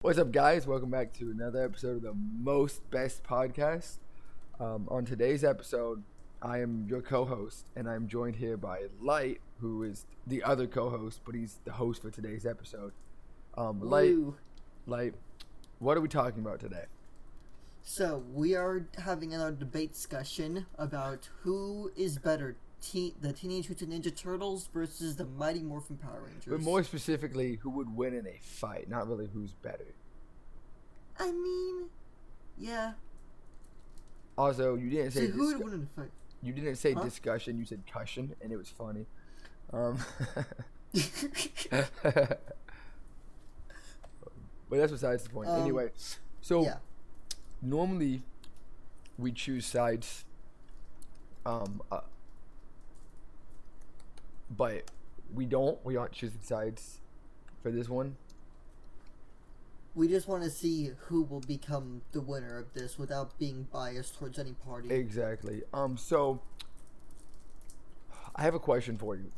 What's up, guys? Welcome back to another episode of the Most Best Podcast. On today's episode, I am your co-host, and I'm joined here by Light, who is the other co-host, but he's the host for today's episode. Light, what are we talking about today? So, we are having another debate discussion about who is better, the Teenage Mutant Ninja Turtles versus the Mighty Morphin Power Rangers. But more specifically, who would win in a fight, not really who's better. I mean, yeah. Also, you didn't say who would win in a fight? You didn't say discussion, you said cushion, and it was funny. But that's besides the point. Anyway, so normally we choose sides, but we aren't choosing sides for this one. We just want to see who will become the winner of this without being biased towards any party. Exactly. So I have a question for you.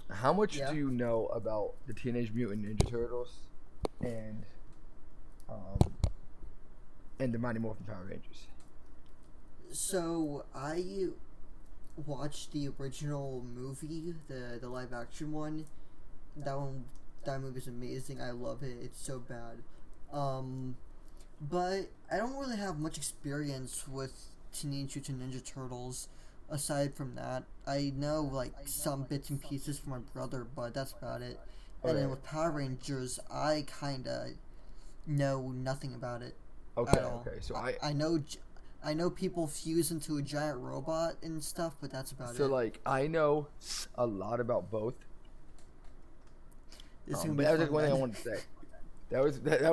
How much do you know about the Teenage Mutant Ninja Turtles and the Mighty Morphin Power Rangers? So I watched the original movie, the live action one. That movie's amazing. I love it. It's so bad. But I don't really have much experience with Teenage Mutant Ninja Turtles. Aside from that, I know like some bits and pieces from my brother, but that's about it. And then with Power Rangers, I kinda know nothing about it. Okay. At all. Okay. So I know people fuse into a giant robot and stuff, but that's about it. So like I know a lot about both. But that was just one thing I wanted to say. That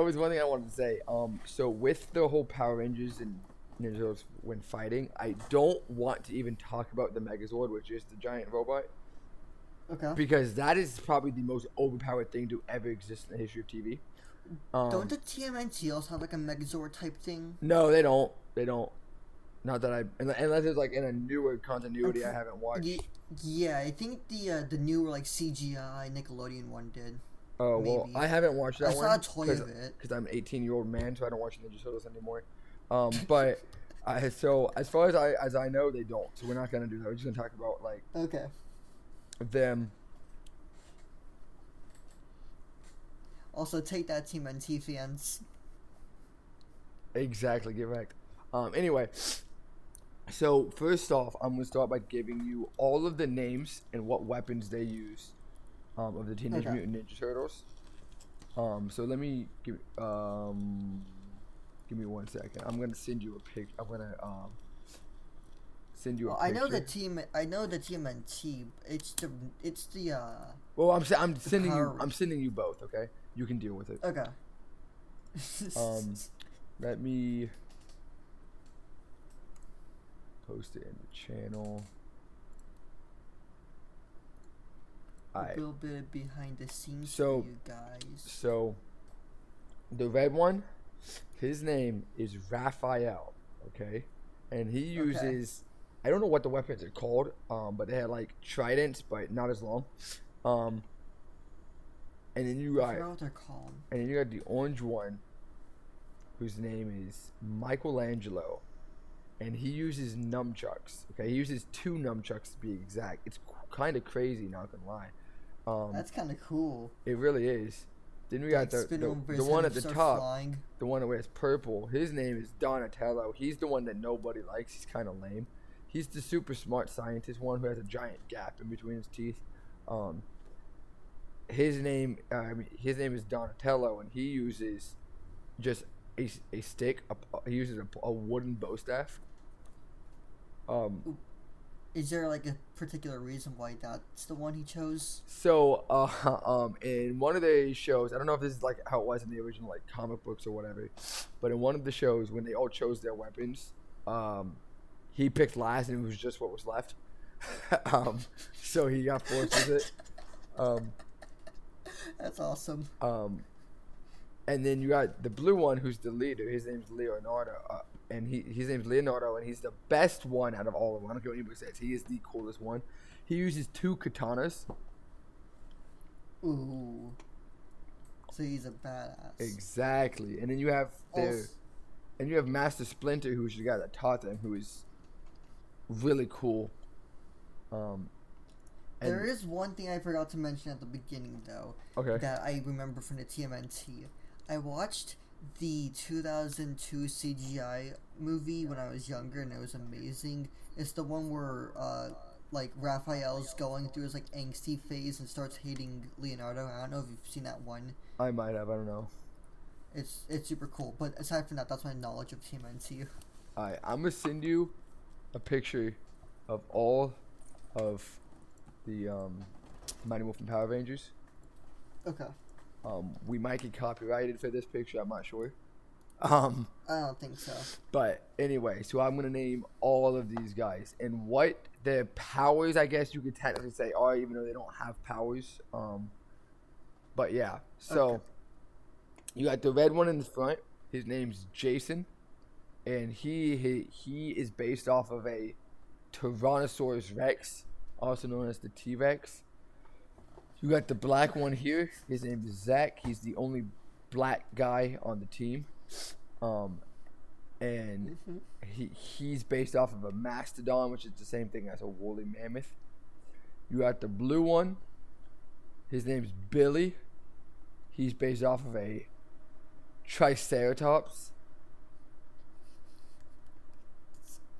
was one thing I wanted to say. So with the whole Power Rangers and Ninja Turtles when fighting, I don't want to even talk about the Megazord, which is the giant robot. Okay. Because that is probably the most overpowered thing to ever exist in the history of TV. Don't the Tmnt also have like a Megazord type thing? No, they don't. They don't. Not that unless it's like in a newer continuity I haven't watched. Yeah, I think the newer like CGI Nickelodeon one did. Oh, well, I haven't watched that one. I saw a toy of it. Because I'm an 18-year-old man, so I don't watch Ninja Turtles anymore. But so as far as I know, they don't. So we're not gonna do that. We're just gonna talk about like them. Also, take that Tmnt fans. Exactly, get wrecked. Anyway, so first off, I'm gonna start by giving you all of the names and what weapons they use. Of the Teenage Mutant Ninja Turtles. So let me give me 1 second. I'm gonna send you a pic. I'm gonna send you a picture. I know the TMNT. It's the. Well, I'm sending you both. Okay, you can deal with it. Okay. Let me post it in the channel. A little bit of behind the scenes for you guys. So, the red one, his name is Raphael, okay? And he uses, I don't know what the weapons are called, but they had like tridents, but not as long. And then you got, I forgot what they're called. And then you got the orange one, whose name is Michelangelo, and he uses nunchucks. Okay, he uses 2 nunchucks to be exact. It's kind of crazy, not gonna lie. That's kind of cool. It really is. Then we got the one at the top, flying. the one that wears purple. His name is Donatello. He's the one that nobody likes. He's kind of lame. He's the super smart scientist one who has a giant gap in between his teeth. His name is Donatello, and he uses just a stick. He uses a wooden bow staff. Is there like a particular reason why that's the one he chose? So, in one of the shows, I don't know if this is like how it was in the original like comic books or whatever, but in one of the shows when they all chose their weapons, he picked last and it was just what was left. So he got forced with it. That's awesome. And then you got the blue one, who's the leader. His name's Leonardo. And his name's Leonardo, and he's the best one out of all of them. I don't care what anybody says. He is the coolest one. He uses 2 katanas. Ooh. so he's a badass. Exactly. And then you have Master Splinter, who's the guy that taught them, who is really cool. There is one thing I forgot to mention at the beginning, though. Okay. That I remember from the TMNT. I watched the 2002 CGI movie when I was younger, and it was amazing. It's the one where, like, Raphael's going through his, like, angsty phase and starts hating Leonardo. I don't know if you've seen that one. I might have. I don't know. It's super cool. But aside from that, that's my knowledge of TMNT. Alright, I'm going to send you a picture of all of the Mighty Morphin Power Rangers. Okay. We might get copyrighted for this picture. I'm not sure. I don't think so. But anyway, so I'm gonna name all of these guys and what their powers, I guess you could technically say, are, even though they don't have powers. But yeah, so you got the red one in the front. His name's Jason, and he is based off of a Tyrannosaurus Rex, also known as the T-Rex. You got the black one here. His name is Zach. He's the only black guy on the team. And he's based off of a mastodon, which is the same thing as a woolly mammoth. You got the blue one. His name's Billy. He's based off of a triceratops.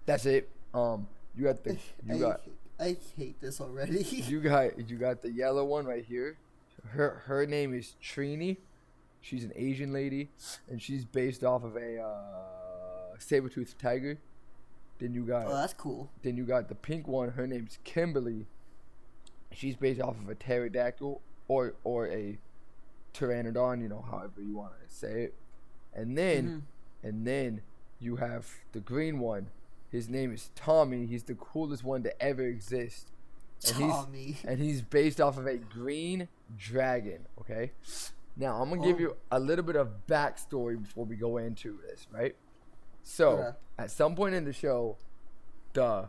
That's it. I hate this already. you got the yellow one right here. Her name is Trini. She's an Asian lady, and she's based off of a saber-toothed tiger. Then you got that's cool. Then you got the pink one. Her name's Kimberly. She's based off of a pterodactyl or a pteranodon, however you want to say it. And then you have the green one. His name is Tommy. He's the coolest one to ever exist. And he's based off of a green dragon, okay? Now, I'm going to give you a little bit of backstory before we go into this, right? So, at some point in the show, the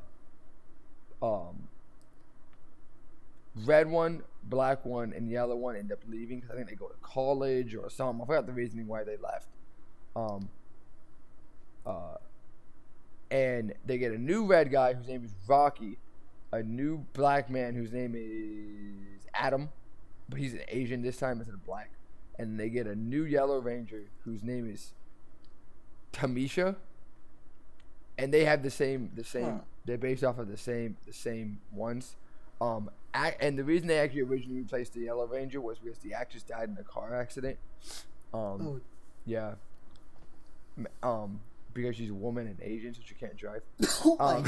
red one, black one, and yellow one end up leaving because I think they go to college or something. I forgot the reasoning why they left. And they get a new red guy whose name is Rocky, a new black man whose name is Adam, but he's an Asian this time instead of black. And they get a new yellow ranger whose name is Tamisha, and they have the same. They're based off of the same ones. And the reason they actually originally replaced the yellow ranger was because the actress died in a car accident. Yeah. Because she's a woman and Asian, so she can't drive. Oh my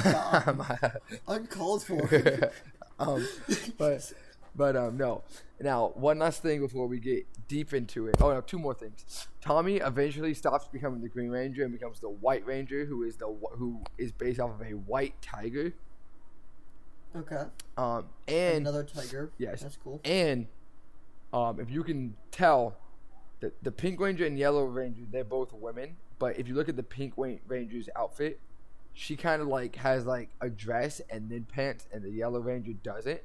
god! Uncalled for. But no. Now, one last thing before we get deep into it. Oh no, two more things. Tommy eventually stops becoming the Green Ranger and becomes the White Ranger, who is based off of a white tiger. Okay. And another tiger. Yes, that's cool. And if you can tell, the Pink Ranger and Yellow Ranger, they're both women. But if you look at the Pink Ranger's outfit, she kind of like has like a dress and then pants, and the Yellow Ranger doesn't.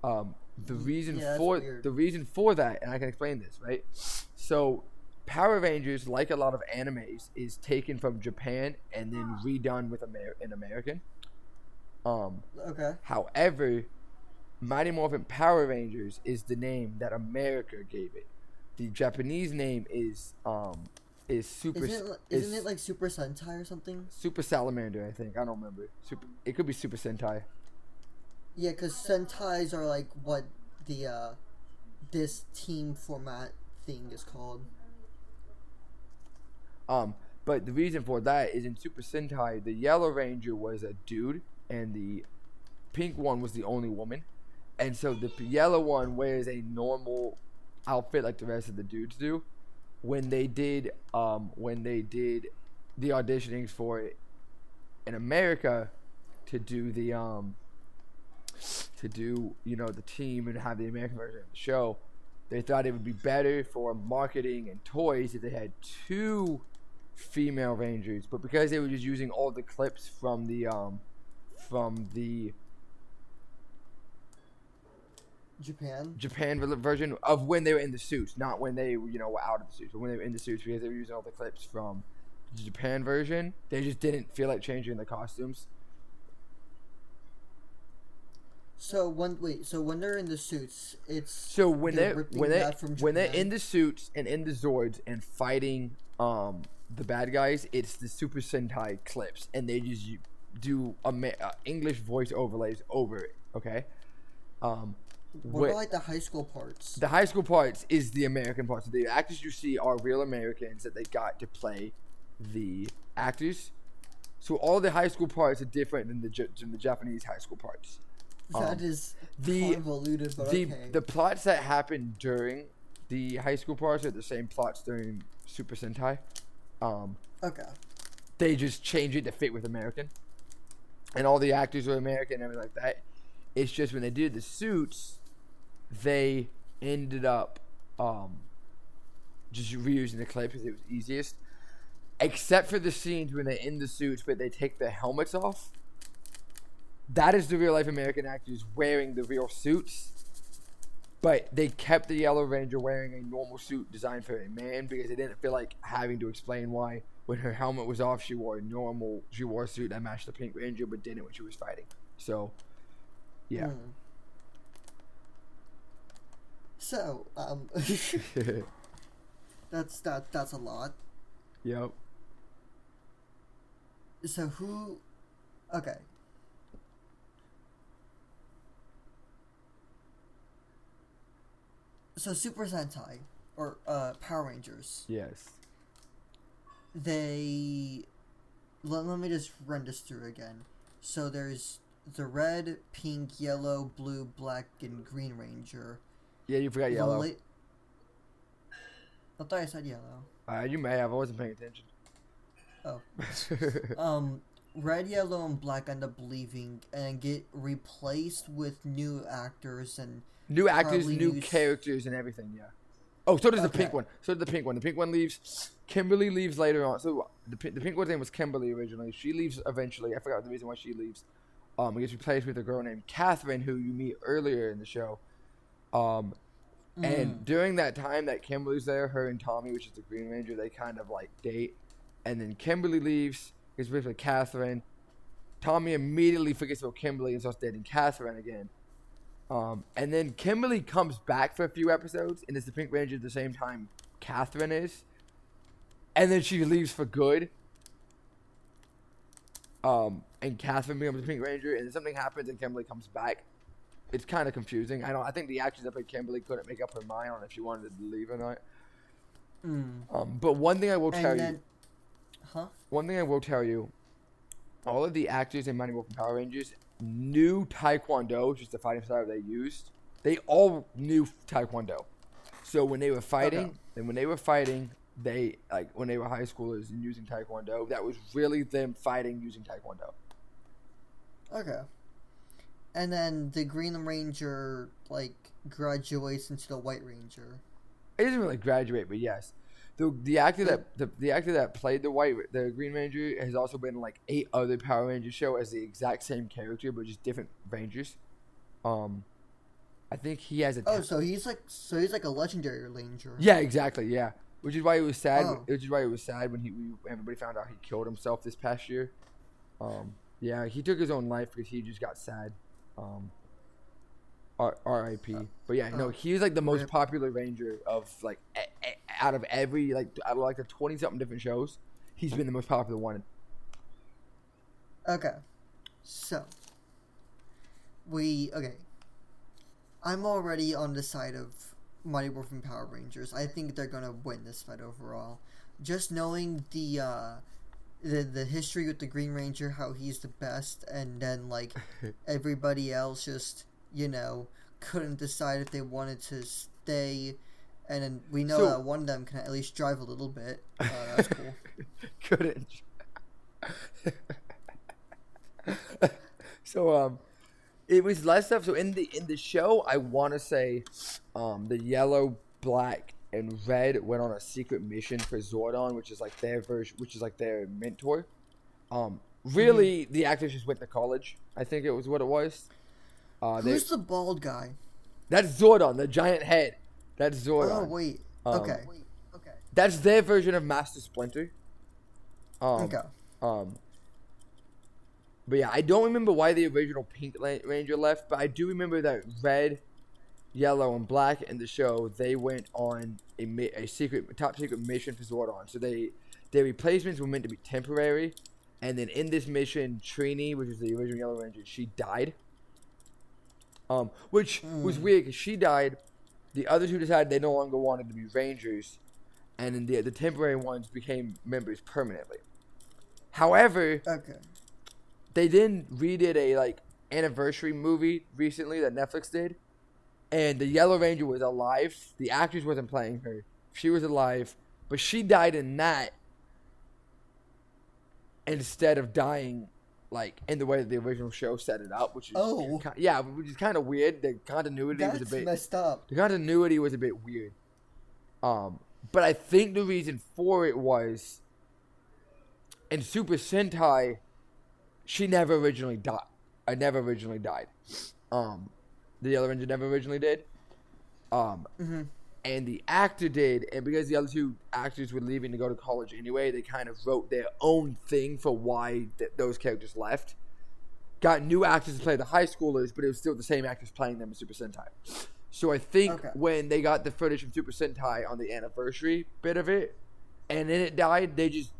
The reason for that, and I can explain this, right? So, Power Rangers, like a lot of animes, is taken from Japan and then redone with an American. Okay. However, Mighty Morphin Power Rangers is the name that America gave it. The Japanese name is Super. Isn't it like Super Sentai or something? Super Salamander, I think. I don't remember. It could be Super Sentai. Yeah, because Sentais are like what the this team format thing is called. But the reason for that is in Super Sentai, the Yellow Ranger was a dude, and the pink one was the only woman, and so the yellow one wears a normal outfit like the rest of the dudes do. When they did the auditionings for it in America to do the the team and have the American version of the show, they thought it would be better for marketing and toys if they had two female Rangers, but because they were just using all the clips from the Japan. Version of when they were in the suits, not when they were out of the suits, but when they were in the suits, because they were using all the clips from the Japan version. They just didn't feel like changing the costumes. So when they're in the suits, it's when they're in the suits and in the Zords and fighting the bad guys, it's the Super Sentai clips, and they just do English voice overlays over it. Okay. What about like the high school parts? The high school parts is the American parts. The actors you see are real Americans that they got to play the actors. So all the high school parts are different than the Japanese high school parts. That is convoluted, but okay. The plots that happen during the high school parts are the same plots during Super Sentai. Okay. They just change it to fit with American. And all the actors are American and everything like that. It's just when they did the suits, they ended up just reusing the clip because it was easiest. Except for the scenes when they're in the suits but they take their helmets off. That is the real life American actors wearing the real suits. But they kept the Yellow Ranger wearing a normal suit designed for a man because they didn't feel like having to explain why when her helmet was off she wore a suit that matched the Pink Ranger but didn't when she was fighting. So yeah. So that's a lot. Yep. So who? Okay. So Super Sentai or Power Rangers. Yes. They let me just run this through again. So there's the red, pink, yellow, blue, black, and green Ranger. Yeah, you forgot yellow. I thought I said yellow. You may have. I wasn't paying attention. Oh. Red, yellow, and black end up leaving and get replaced with new actors and new characters and everything. Yeah. Oh, so does the pink one. The pink one leaves. Kimberly leaves later on. So the pink one's name was Kimberly originally. She leaves eventually. I forgot the reason why she leaves. It gets replaced with a girl named Catherine, who you meet earlier in the show. And during that time that Kimberly's there, her and Tommy, which is the Green Ranger, they kind of like date. And then Kimberly leaves, gets replaced with Catherine. Tommy immediately forgets about Kimberly and starts dating Catherine again. And then Kimberly comes back for a few episodes and is the Pink Ranger at the same time Catherine is. And then she leaves for good. And Catherine becomes the Pink Ranger, and then something happens and Kimberly comes back. It's kind of confusing. I think the actress that played Kimberly couldn't make up her mind on if she wanted to leave or not. But one thing I will tell you. One thing I will tell you, all of the actors in Mighty Morphin Power Rangers knew Taekwondo, which is the fighting style they used. They all knew Taekwondo. So when they were fighting, they when they were high schoolers and using Taekwondo, that was really them fighting using Taekwondo. Okay. And then the Green Ranger graduates into the White Ranger. It doesn't really graduate, but yes. The actor that played the Green Ranger has also been in 8 other Power Ranger show as the exact same character but just different Rangers. I think he has a. So he's like a legendary Ranger. Yeah, exactly. Yeah, which is why it was sad. Which is why it was sad when everybody found out he killed himself this past year. Yeah, he took his own life because he just got sad. R.I.P. But yeah, no, he was the most popular Ranger of out of every out of the 20-something different shows. He's been the most popular one. Okay, so I'm already on the side of Mighty Morphin Power Rangers. I think they're gonna win this fight overall. Just knowing the history with the Green Ranger, how he's the best, and then everybody else just couldn't decide if they wanted to stay, and then we know that one of them can at least drive a little bit. That's cool. Couldn't. So it was less stuff. So in the show, I want to say, the yellow, black, and red went on a secret mission for Zordon, which is their version, which is their mentor. Really, the actors just went to college. I think it was what it was. Who's the bald guy? That's Zordon, the giant head. That's Zordon. Oh wait. Um, Okay. That's their version of Master Splinter. Okay. But yeah, I don't remember why the original Pink Ranger left, but I do remember that Red, Yellow, and Black in the show, they went on a top secret mission for Zordon. So their replacements were meant to be temporary, and then in this mission, Trini, which is the original Yellow Ranger, she died. Which was weird because she died. The other two decided they no longer wanted to be Rangers, and then the temporary ones became members permanently. However, they then redid a anniversary movie recently that Netflix did, and the Yellow Ranger was alive. The actress wasn't playing her; she was alive, but she died in that instead of dying in the way that the original show set it up, which is which is kind of weird. The continuity was a bit messed up. The continuity was a bit weird. But I think the reason for it was in Super Sentai, she never originally died. I never originally died. The Yellow Ranger never originally did. And the actor did, and because the other two actors were leaving to go to college anyway, they kind of wrote their own thing for why those characters left. Got new actors to play the high schoolers, but it was still the same actors playing them in Super Sentai. So I think when they got the footage from Super Sentai on the anniversary bit of it, and then it died, they just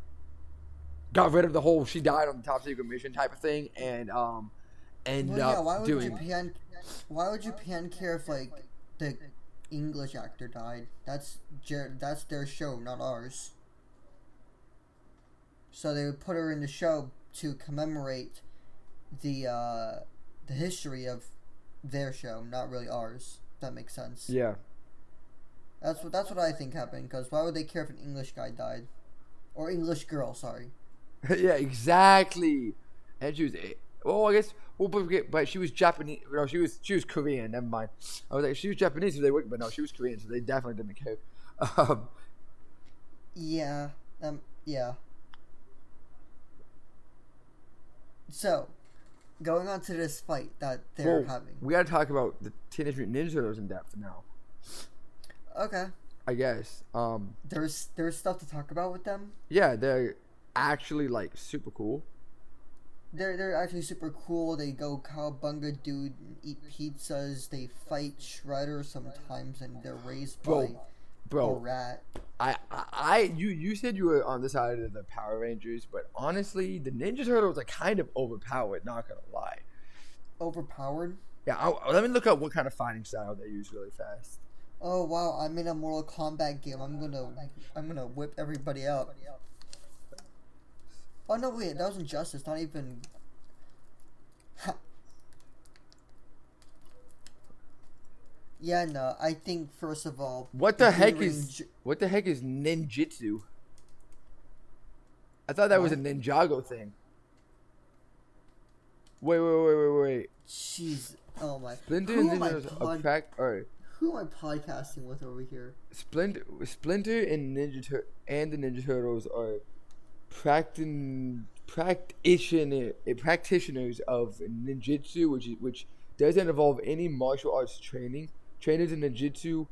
got rid of the whole she died on the top secret mission type of thing, and why would Japan care if the English actor died? That's their show, not ours. So they would put her in the show to commemorate the history of their show, not really ours. If that makes sense. Yeah. That's what I think happened. Because why would they care if an English guy died, or English girl? Sorry. Yeah, exactly. And she was. Well, I guess but she was Japanese. No, she was Korean. Never mind. I was like, she was Japanese, so they wouldn't. But no, she was Korean, so they definitely didn't care. Yeah. Yeah. So, going on to this fight that they're having. We gotta talk about the Teenage Mutant Ninja Turtles in depth now. Okay. I guess. There's stuff to talk about with them. Yeah, they're actually super cool. They're actually super cool. They go cowabunga, dude, and eat pizzas. They fight Shredder sometimes, and they're raised by a rat. You said you were on the side of the Power Rangers, but honestly, the Ninja Turtles are kind of overpowered. Not gonna lie. Overpowered? Yeah. Let me look up what kind of fighting style they use really fast. Oh wow! I'm in a Mortal Kombat game. I'm gonna whip everybody up. Oh no! Wait, that was Injustice. Not even. Yeah, no. I think first of all. What the heck is ninjutsu? I thought that was a Ninjago thing. Wait. Jeez. Oh my. Splinter and Ninja Who am I podcasting with over here? Splinter and the Ninja Turtles are practitioners of ninjutsu, which doesn't involve any martial arts training. Trainers in ninjutsu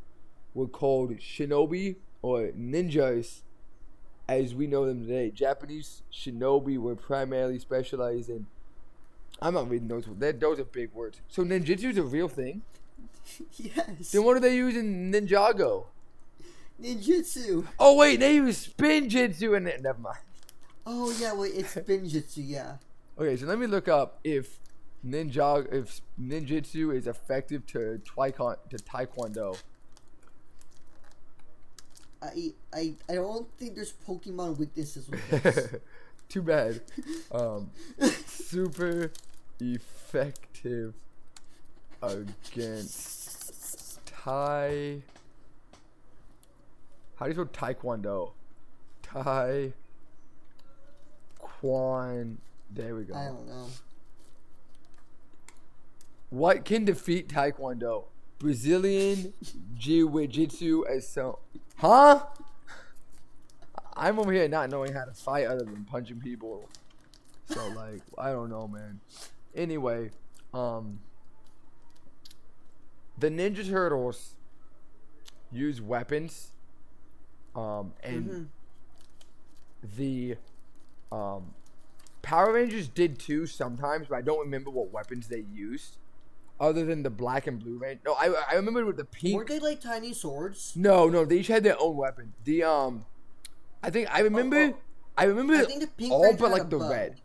were called shinobi or ninjas, as we know them today. Japanese shinobi were primarily specialized in. I'm not reading those. Those are big words. So ninjutsu is a real thing. Yes. Then what do they use in Ninjago? Ninjutsu. Oh wait, they use spinjitsu in it. Never mind. Oh yeah, wait, it's spinjitsu, yeah. Okay, so let me look up if ninjutsu is effective to taekwondo. I don't think there's Pokemon weaknesses with this. Too bad. Super effective against How do you spell taekwondo? There we go. I don't know. What can defeat taekwondo? Brazilian jiu-jitsu as so. Huh? I'm over here not knowing how to fight other than punching people. So I don't know, man. Anyway, the Ninja Turtles use weapons, and Mm-hmm. the Power Rangers did too sometimes, but I don't remember what weapons they used, other than the black and blue Ranger. No, I remember with the pink. Weren't they like tiny swords? No, they each had their own weapon. The I think I remember. I remember I think the pink all Ranger but had like a the bow. red.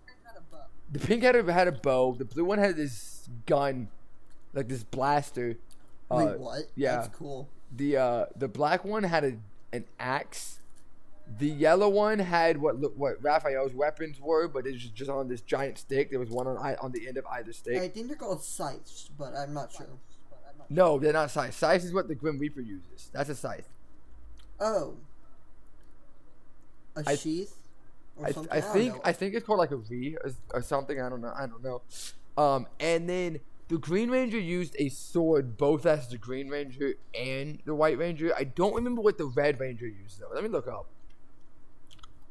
The pink had a bow. The blue one had this gun, like this blaster. Wait, what? Yeah. That's cool. The black one had an axe. The yellow one had what Raphael's weapons were, but it's just on this giant stick. There was one on the end of either stick. I think they're called scythes, but I'm not sure. No, they're not scythes. Scythes is what the Grim Reaper uses. That's a scythe. Oh. A sheath? Or something? I don't know. I think it's called like a V or something. I don't know. And then the Green Ranger used a sword both as the Green Ranger and the White Ranger. I don't remember what the Red Ranger used though. Let me look up.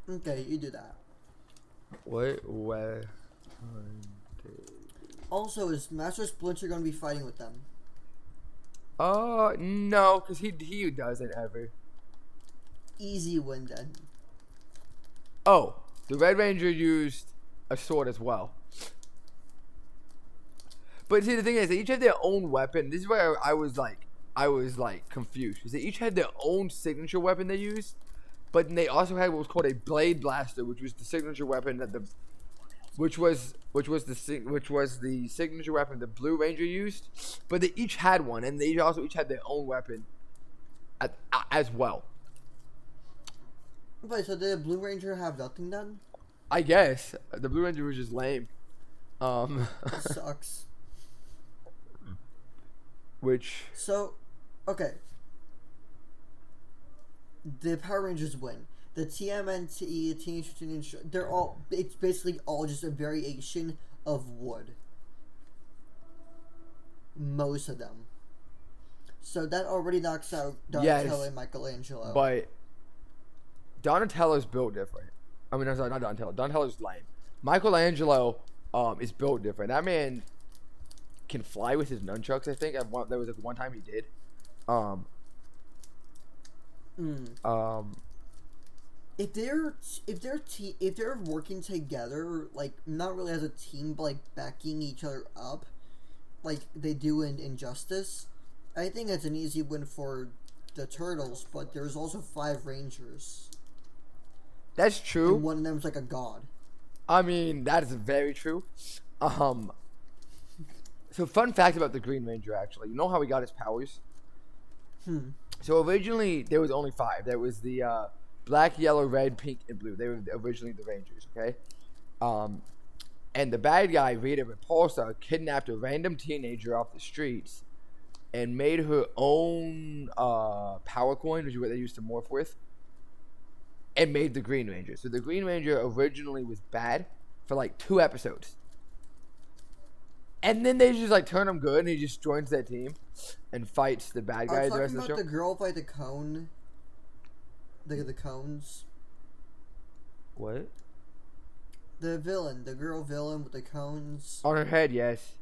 Okay, you do that. What? Also, is Master Splinter going to be fighting with them? No, because he doesn't ever. Easy win then. Oh, the Red Ranger used a sword as well. But see, the thing is, they each had their own weapon. This is where I was like confused, because they each had their own signature weapon they used, but then they also had what was called a blade blaster, which was the signature weapon which was the signature weapon the Blue Ranger used. But they each had one, and they also each had their own weapon as well. Wait, so did the Blue Ranger have nothing then? I guess the Blue Ranger was just lame. Sucks. Which So, okay. The Power Rangers win. The TMNT, Teenage Mutant Ninja, they're all, it's basically all just a variation of wood. Most of them. So that already knocks out Donatello and Michelangelo. But Donatello's built different. I mean, I'm sorry, not Donatello. Donatello's lame. Michelangelo is built different. That man can fly with his nunchucks, I think. There was like one time he did. If they're working together, like not really as a team, but like backing each other up, like they do in Injustice, I think it's an easy win for the Turtles. But there's also 5 Rangers. That's true. And one of them's like a god. I mean, that is very true. So fun fact about the Green Ranger, actually. You know how he got his powers? So originally, there was only 5. There was the black, yellow, red, pink, and blue. They were originally the Rangers, okay? And the bad guy, Rita Repulsa, kidnapped a random teenager off the streets and made her own power coin, which is what they used to morph with, and made the Green Ranger. So the Green Ranger originally was bad for like 2 episodes. And then they just like turn him good, and he just joins that team and fights the bad guy the rest of the show. The girl by the cone. The cones. What? The villain, the girl villain with the cones. On her head, yes.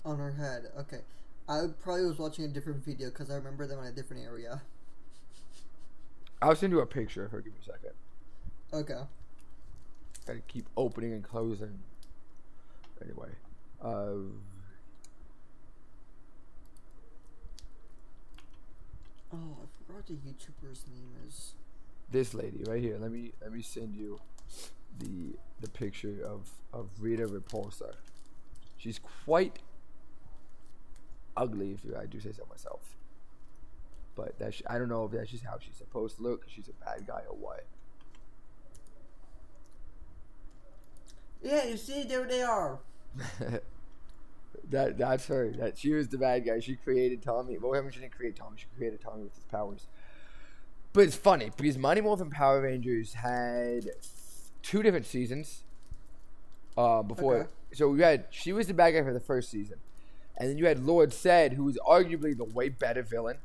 On her head, okay. I probably was watching a different video because I remember them in a different area. I'll send you a picture of her. Give me a second. Okay. Gotta keep opening and closing. Anyway. Oh, I forgot what the YouTuber's name is. This lady right here. Let me send you the picture of Rita Repulsa. She's quite ugly, if I do say so myself. But I don't know if that's just how she's supposed to look. She's a bad guy or what. Yeah, you see, there they are. That's her. That she was the bad guy. She created Tommy. Well, I mean, she didn't create Tommy. She created Tommy with his powers. But it's funny because Mighty Morphin Power Rangers had 2 different seasons. Before, Okay. So she was the bad guy for the first season, and then you had Lord Zed, who was arguably the way better villain.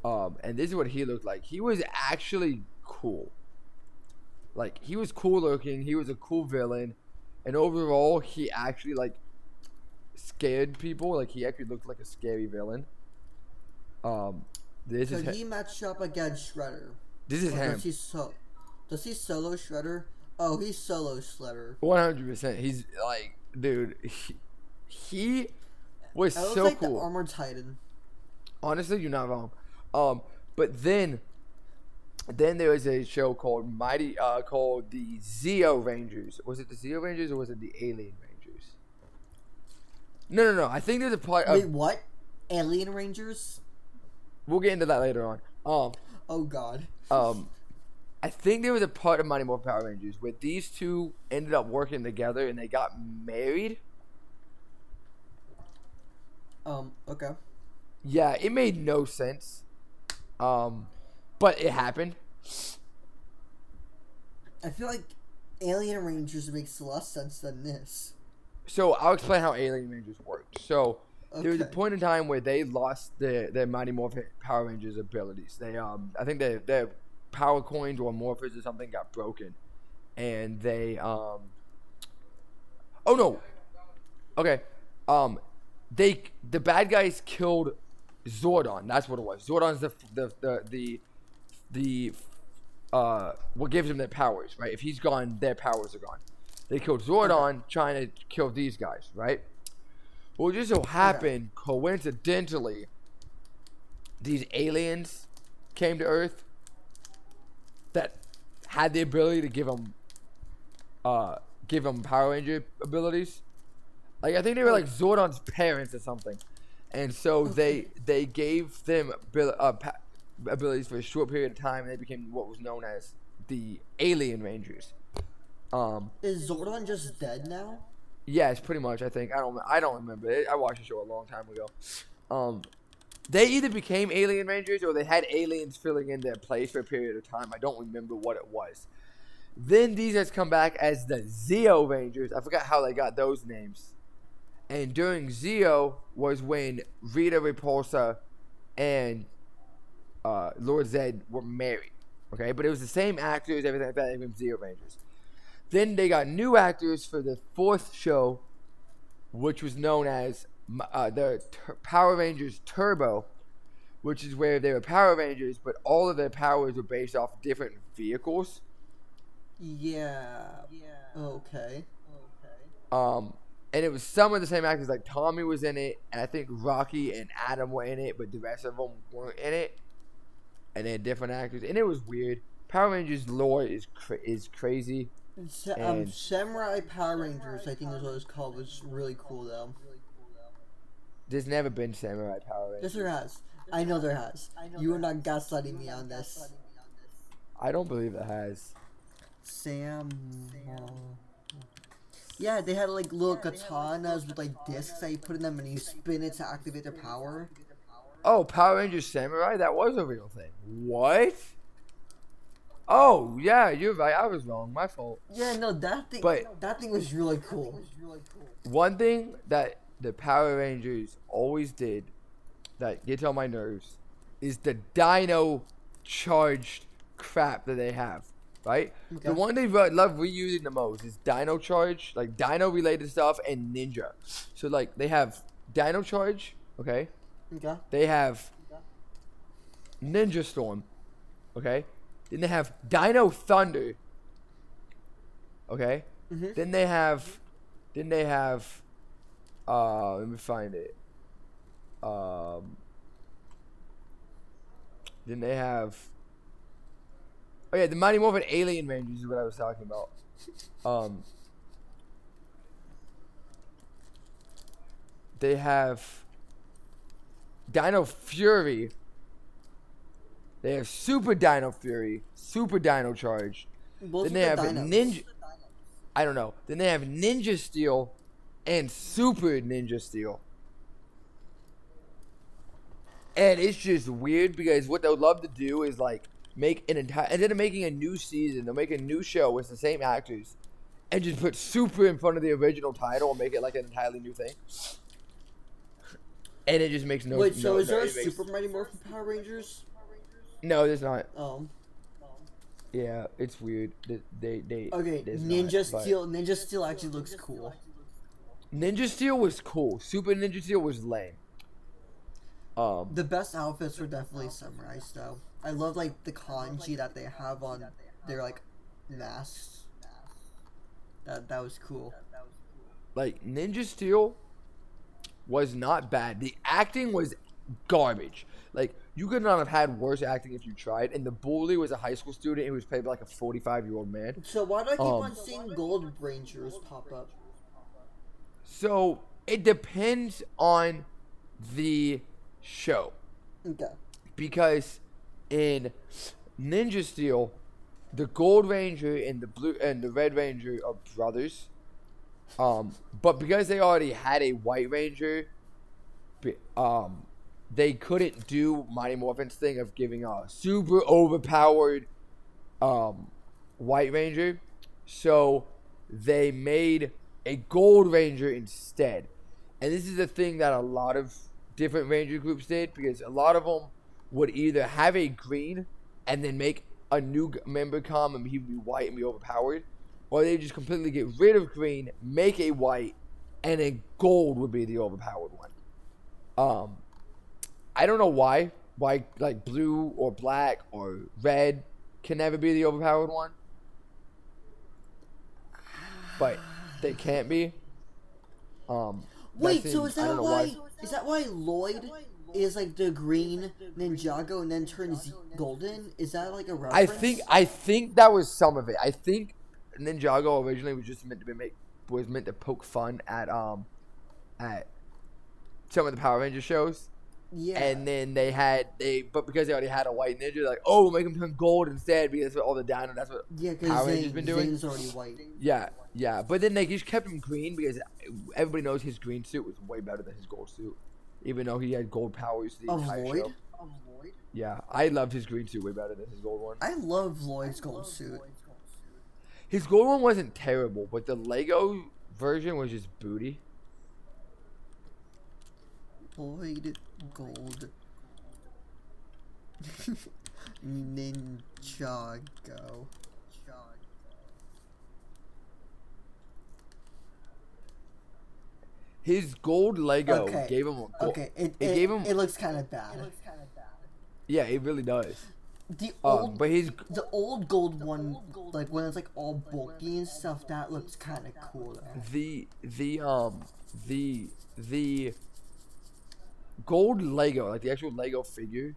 And this is what he looked like. He was actually cool. Like, he was cool looking. He was a cool villain. And overall, he actually, like, scared people. Like he actually looked like a scary villain. This Could is he match up against Shredder? this is Or him. does he solo Shredder? Oh, he's solo Shredder. 100%. He's like, dude, he was I so like cool. the Armored Titan. Honestly, you're not wrong. But then there was a show called called the Zeo Rangers. Was it the Zeo Rangers or was it the Alien Rangers? No. I think there's a part of. Wait, what? Alien Rangers? We'll get into that later on. Oh God. I think there was a part of Mighty Morphin Power Rangers where these two ended up working together and they got married. Okay. Yeah, it made no sense. But it happened. I feel like Alien Rangers makes less sense than this. So I'll explain how Alien Rangers worked. So there was a Okay. point in time where they lost their Mighty Morphin Power Rangers abilities. They I think their power coins or morphers or something got broken, and they oh no, okay, the bad guys killed Zordon. That's what it was. Zordon's the what gives them their powers, right? If he's gone, their powers are gone. They killed Zordon trying to kill these guys, right? Well, it just so happened, coincidentally, these aliens came to Earth that had the ability to give them Power Ranger abilities. Like I think they were like Zordon's parents or something, and so they gave them abilities for a short period of time, and they became what was known as the Alien Rangers. Is Zordon just dead now? Yes, pretty much. I think I don't remember. I watched the show a long time ago. They either became Alien Rangers or they had aliens filling in their place for a period of time. I don't remember what it was. Then these guys come back as the Zeo Rangers. I forgot how they got those names. And during Zeo was when Rita Repulsa and Lord Zed were married. Okay, but it was the same actors, everything like that. They became Zeo Rangers. Then they got new actors for the fourth show, which was known as Power Rangers Turbo, which is where they were Power Rangers, but all of their powers were based off different vehicles. Yeah. Okay. And it was some of the same actors, like Tommy was in it, and I think Rocky and Adam were in it, but the rest of them weren't in it. And they had different actors, and it was weird. Power Rangers lore is crazy. Samurai Power Rangers, I think is what it's called, was really cool though. There's never been Samurai Power Rangers. Yes, there has. I know there has. You are not gaslighting me on this. I don't believe it has. Yeah, they had like little katanas with like discs that you put in them and you spin it to activate their power. Oh, Power Rangers Samurai? That was a real thing. What? Oh, yeah, you're right. I was wrong. My fault. Yeah, no, that thing was really cool. One thing that the Power Rangers always did that gets on my nerves is the dino charged crap that they have, right? Okay. The one they love reusing the most is Dino Charge, like dino related stuff, and Ninja. So like they have Dino Charge, okay? Okay. They have Ninja Storm, okay? Then they have Dino Thunder, okay? Mm-hmm. Then they have let me find it. Then they have, oh yeah, the Mighty Morphin Alien Rangers is what I was talking about. They have Dino Fury. They have Super Dino Fury, Super Dino Charge. Both then they have dinos. Ninja. I don't know. Then they have Ninja Steel and Super Ninja Steel. And it's just weird because what they'll love to do is like make an entire, instead of making a new season, they'll make a new show with the same actors and just put Super in front of the original title and make it like an entirely new thing. And it just makes no sense. Wait, so is there a Super Mighty Morphin Power Rangers? No, there's not. Oh. Yeah, it's weird. They okay, Ninja Steel actually looks cool. Ninja Steel was cool. Super Ninja Steel was lame. The best outfits were definitely samurais, though. I love like the kanji that they have on their like masks. That was cool. Like Ninja Steel was not bad. The acting was garbage. Like you could not have had worse acting if you tried. And the bully was a high school student who was played by like a 45-year-old man. So why do I keep on seeing Gold Rangers pop up? So it depends on the show. Okay. Because in Ninja Steel, the Gold Ranger and the Blue and the Red Ranger are brothers. But because they already had a White Ranger, they couldn't do Mighty Morphin's thing of giving a super overpowered White Ranger. So they made a Gold Ranger instead. And this is the thing that a lot of different Ranger groups did, because a lot of them would either have a green and then make a new member come and he would be white and be overpowered, or they just completely get rid of green, make a white, and then gold would be the overpowered one. I don't know why like blue or black or red can never be the overpowered one, but they can't be. Wait, so is that why Lloyd is like the green Ninjago and then turns golden? Is that like a reference? I think that was some of it. I think Ninjago originally was just meant to poke fun at some of the Power Ranger shows. Yeah. And then but because they already had a white ninja, they're like, oh, we'll make him turn gold instead, because that's what all the dino, that's what Power Rangers been doing. Zane's already white. Yeah. But then they just kept him green because everybody knows his green suit was way better than his gold suit, even though he had gold powers the entire show. Yeah, I loved his green suit way better than his gold one. I love Lloyd's gold suit. His gold one wasn't terrible, but the Lego version was just booty. Lloyd Gold Ninjago. His gold Lego gave him a gold. It looks kind of bad. Yeah, it really does. The old gold one, like when it's like all bulky and stuff, that looks kind of cool. The gold Lego, like the actual Lego figure,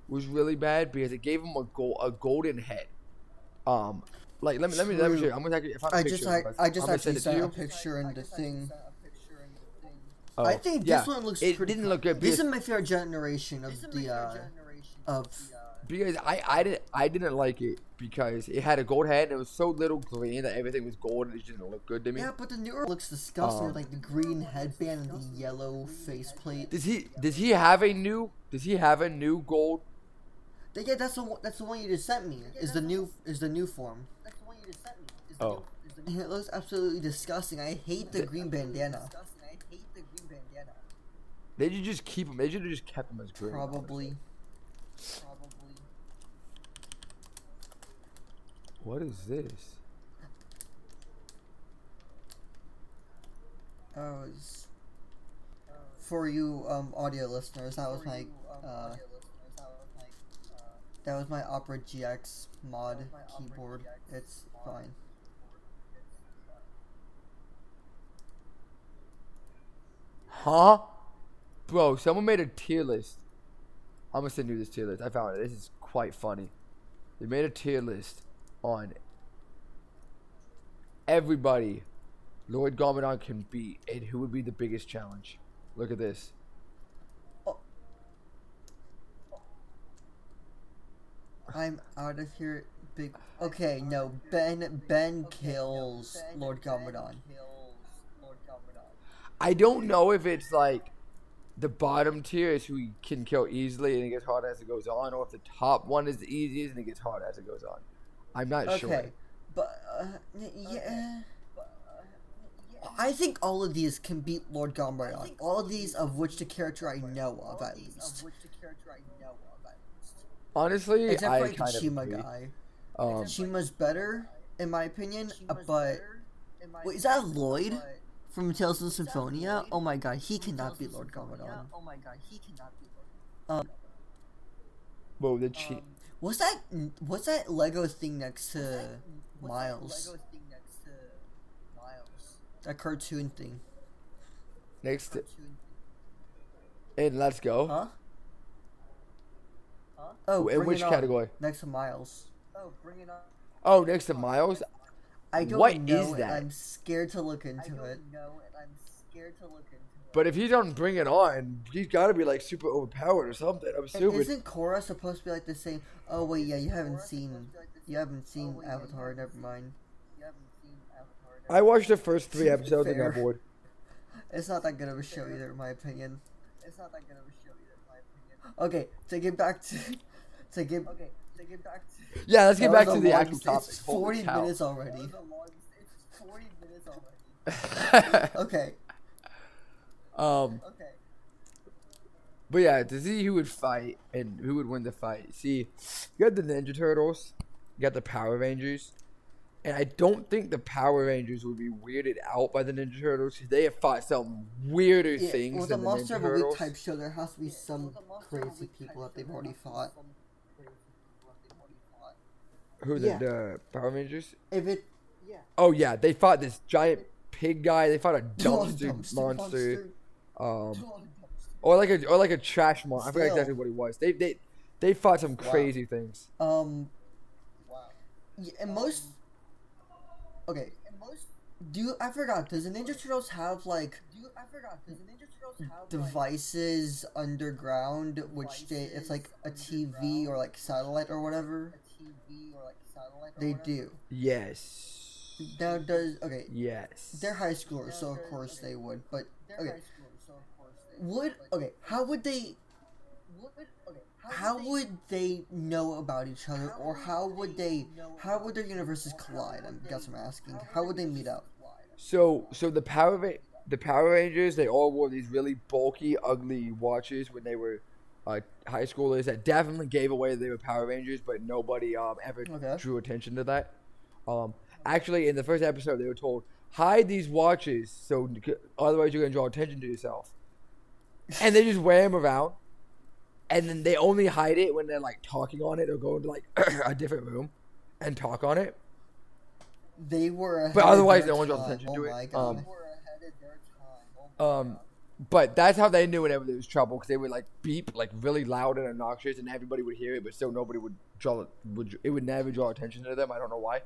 was really bad because it gave him a golden head. Like let me show you. I'm gonna if I just actually saw a picture in the thing. Oh, I think this one looks. It didn't look good. This is my favorite generation of Because I didn't like it because it had a gold head and it was so little green that everything was gold and it just didn't look good to me. Yeah, but the newer looks disgusting with like the green headband and the yellow faceplate. Does he have a new gold? Yeah, that's the one you just sent me. Is the new form. That's the one you just sent me. Oh. It looks absolutely disgusting. I hate the green bandana. They should just keep him. They should have just kept him as green. Probably. What is this? For you audio listeners, that was my Opera GX mod keyboard. It's fine. Huh? Bro, someone made a tier list. I'm gonna send you this tier list. I found it. This is quite funny. They made a tier list on everybody Lord Garmadon can beat and who would be the biggest challenge. Look at this. Oh. I'm out of here. Big. Okay, no. Ben kills Lord Garmadon. I don't know if it's like the bottom tier is who he can kill easily and it gets harder as it goes on, or if the top one is the easiest and it gets harder as it goes on. I'm not sure. Okay, but yeah. I think all of these can beat Lord Garmadon. All of these of which the character I know of at least. Honestly, except for I like the kind of Chima agree. guy. Chima's better in my opinion, but wait, is that Lloyd from Tales of Symphonia. Oh my god, he cannot be Lord Garmadon. Whoa, the cheat. What's that Lego thing next to Miles? That cartoon thing. Next to. And let's go. Huh? Oh, in which category? Next to Miles. Oh, next to Miles? I don't what know. is that? I'm scared to look into it. But if he's on Bring It On, he's got to be like super overpowered or something. I'm assuming. Isn't Korra supposed to be like the same? Oh wait, yeah, you haven't seen Avatar. Never mind. I watched the first 3 episodes and got bored. It's not that good of a show either, in my opinion. Okay, to get back to. Yeah, let's get back to the actual topic. It's 40 minutes already. Okay. But yeah, to see who would fight and who would win the fight. See, you got the Ninja Turtles, you got the Power Rangers, and I don't think the Power Rangers would be weirded out by the Ninja Turtles because they have fought some weirder things with than the the Monster Ninja of a Week Turtles. type show, there has to be some crazy people that they've already fought. Who the Power Rangers? Oh yeah, they fought this giant pig guy. They fought a dumpster monster. Or like a trash monster. I forgot exactly what he was. They fought some crazy things. Yeah, and most. Okay. I forgot. Does the Ninja Turtles have like devices underground, which it's like a TV or like satellite or whatever? They do. Yes. Now Yes. They're high schoolers, so of course they would. But how would they know about each other, or how would their universes collide? I guess I'm asking. How would they meet up? So the Power Rangers, they all wore these really bulky, ugly watches when they were high schoolers. That definitely gave away they were Power Rangers, but nobody ever drew attention to that. Actually, in the first episode, they were told, hide these watches, so otherwise you're gonna draw attention to yourself. And they just wear them around, and then they only hide it when they're like talking on it or go into like a different room and talk on it. They were, but otherwise no one draws attention to it. But that's how they knew whenever there was trouble, because they would like beep like really loud and obnoxious, and everybody would hear it, but still nobody would it would never draw attention to them. I don't know why.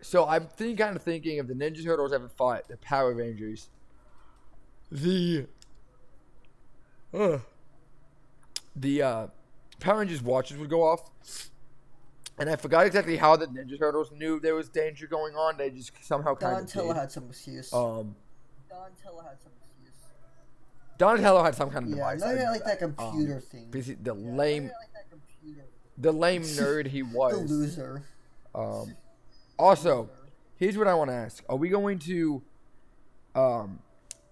So I'm kind of thinking if the Ninja Turtles ever fought the Power Rangers, the Power Rangers watches would go off. And I forgot exactly how the Ninja Turtles knew there was danger going on. They just somehow kind of Donatello had some excuse. Donatello had some kind of device. Yeah, no, like that computer thing. The lame nerd he was. The loser. Also, here's what I want to ask: are we going to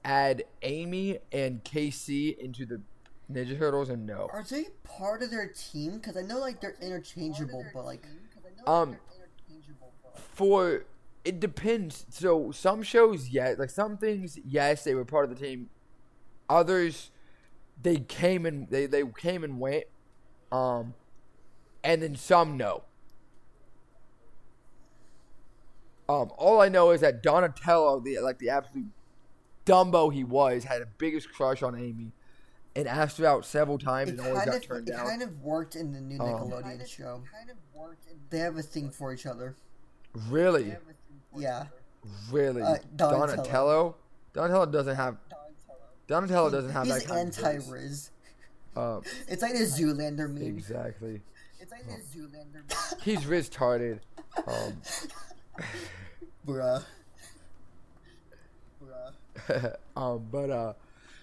add Amy and KC into the Ninja Turtles, and no? Are they part of their team? Because I know like they're interchangeable, but like it depends. So some shows, like some things, yes, they were part of the team. Others, they came and went. And then some no. All I know is that Donatello, the absolute Dumbo he was, had the biggest crush on Amy, and asked her out several times and always got turned down. It kind of worked in the new Nickelodeon show. They have a thing for each other. Really? Yeah. Really? Donatello doesn't have that kind of He's anti-Riz. It's like a Zoolander meme. Exactly. He's Riz-tarded. Bruh. But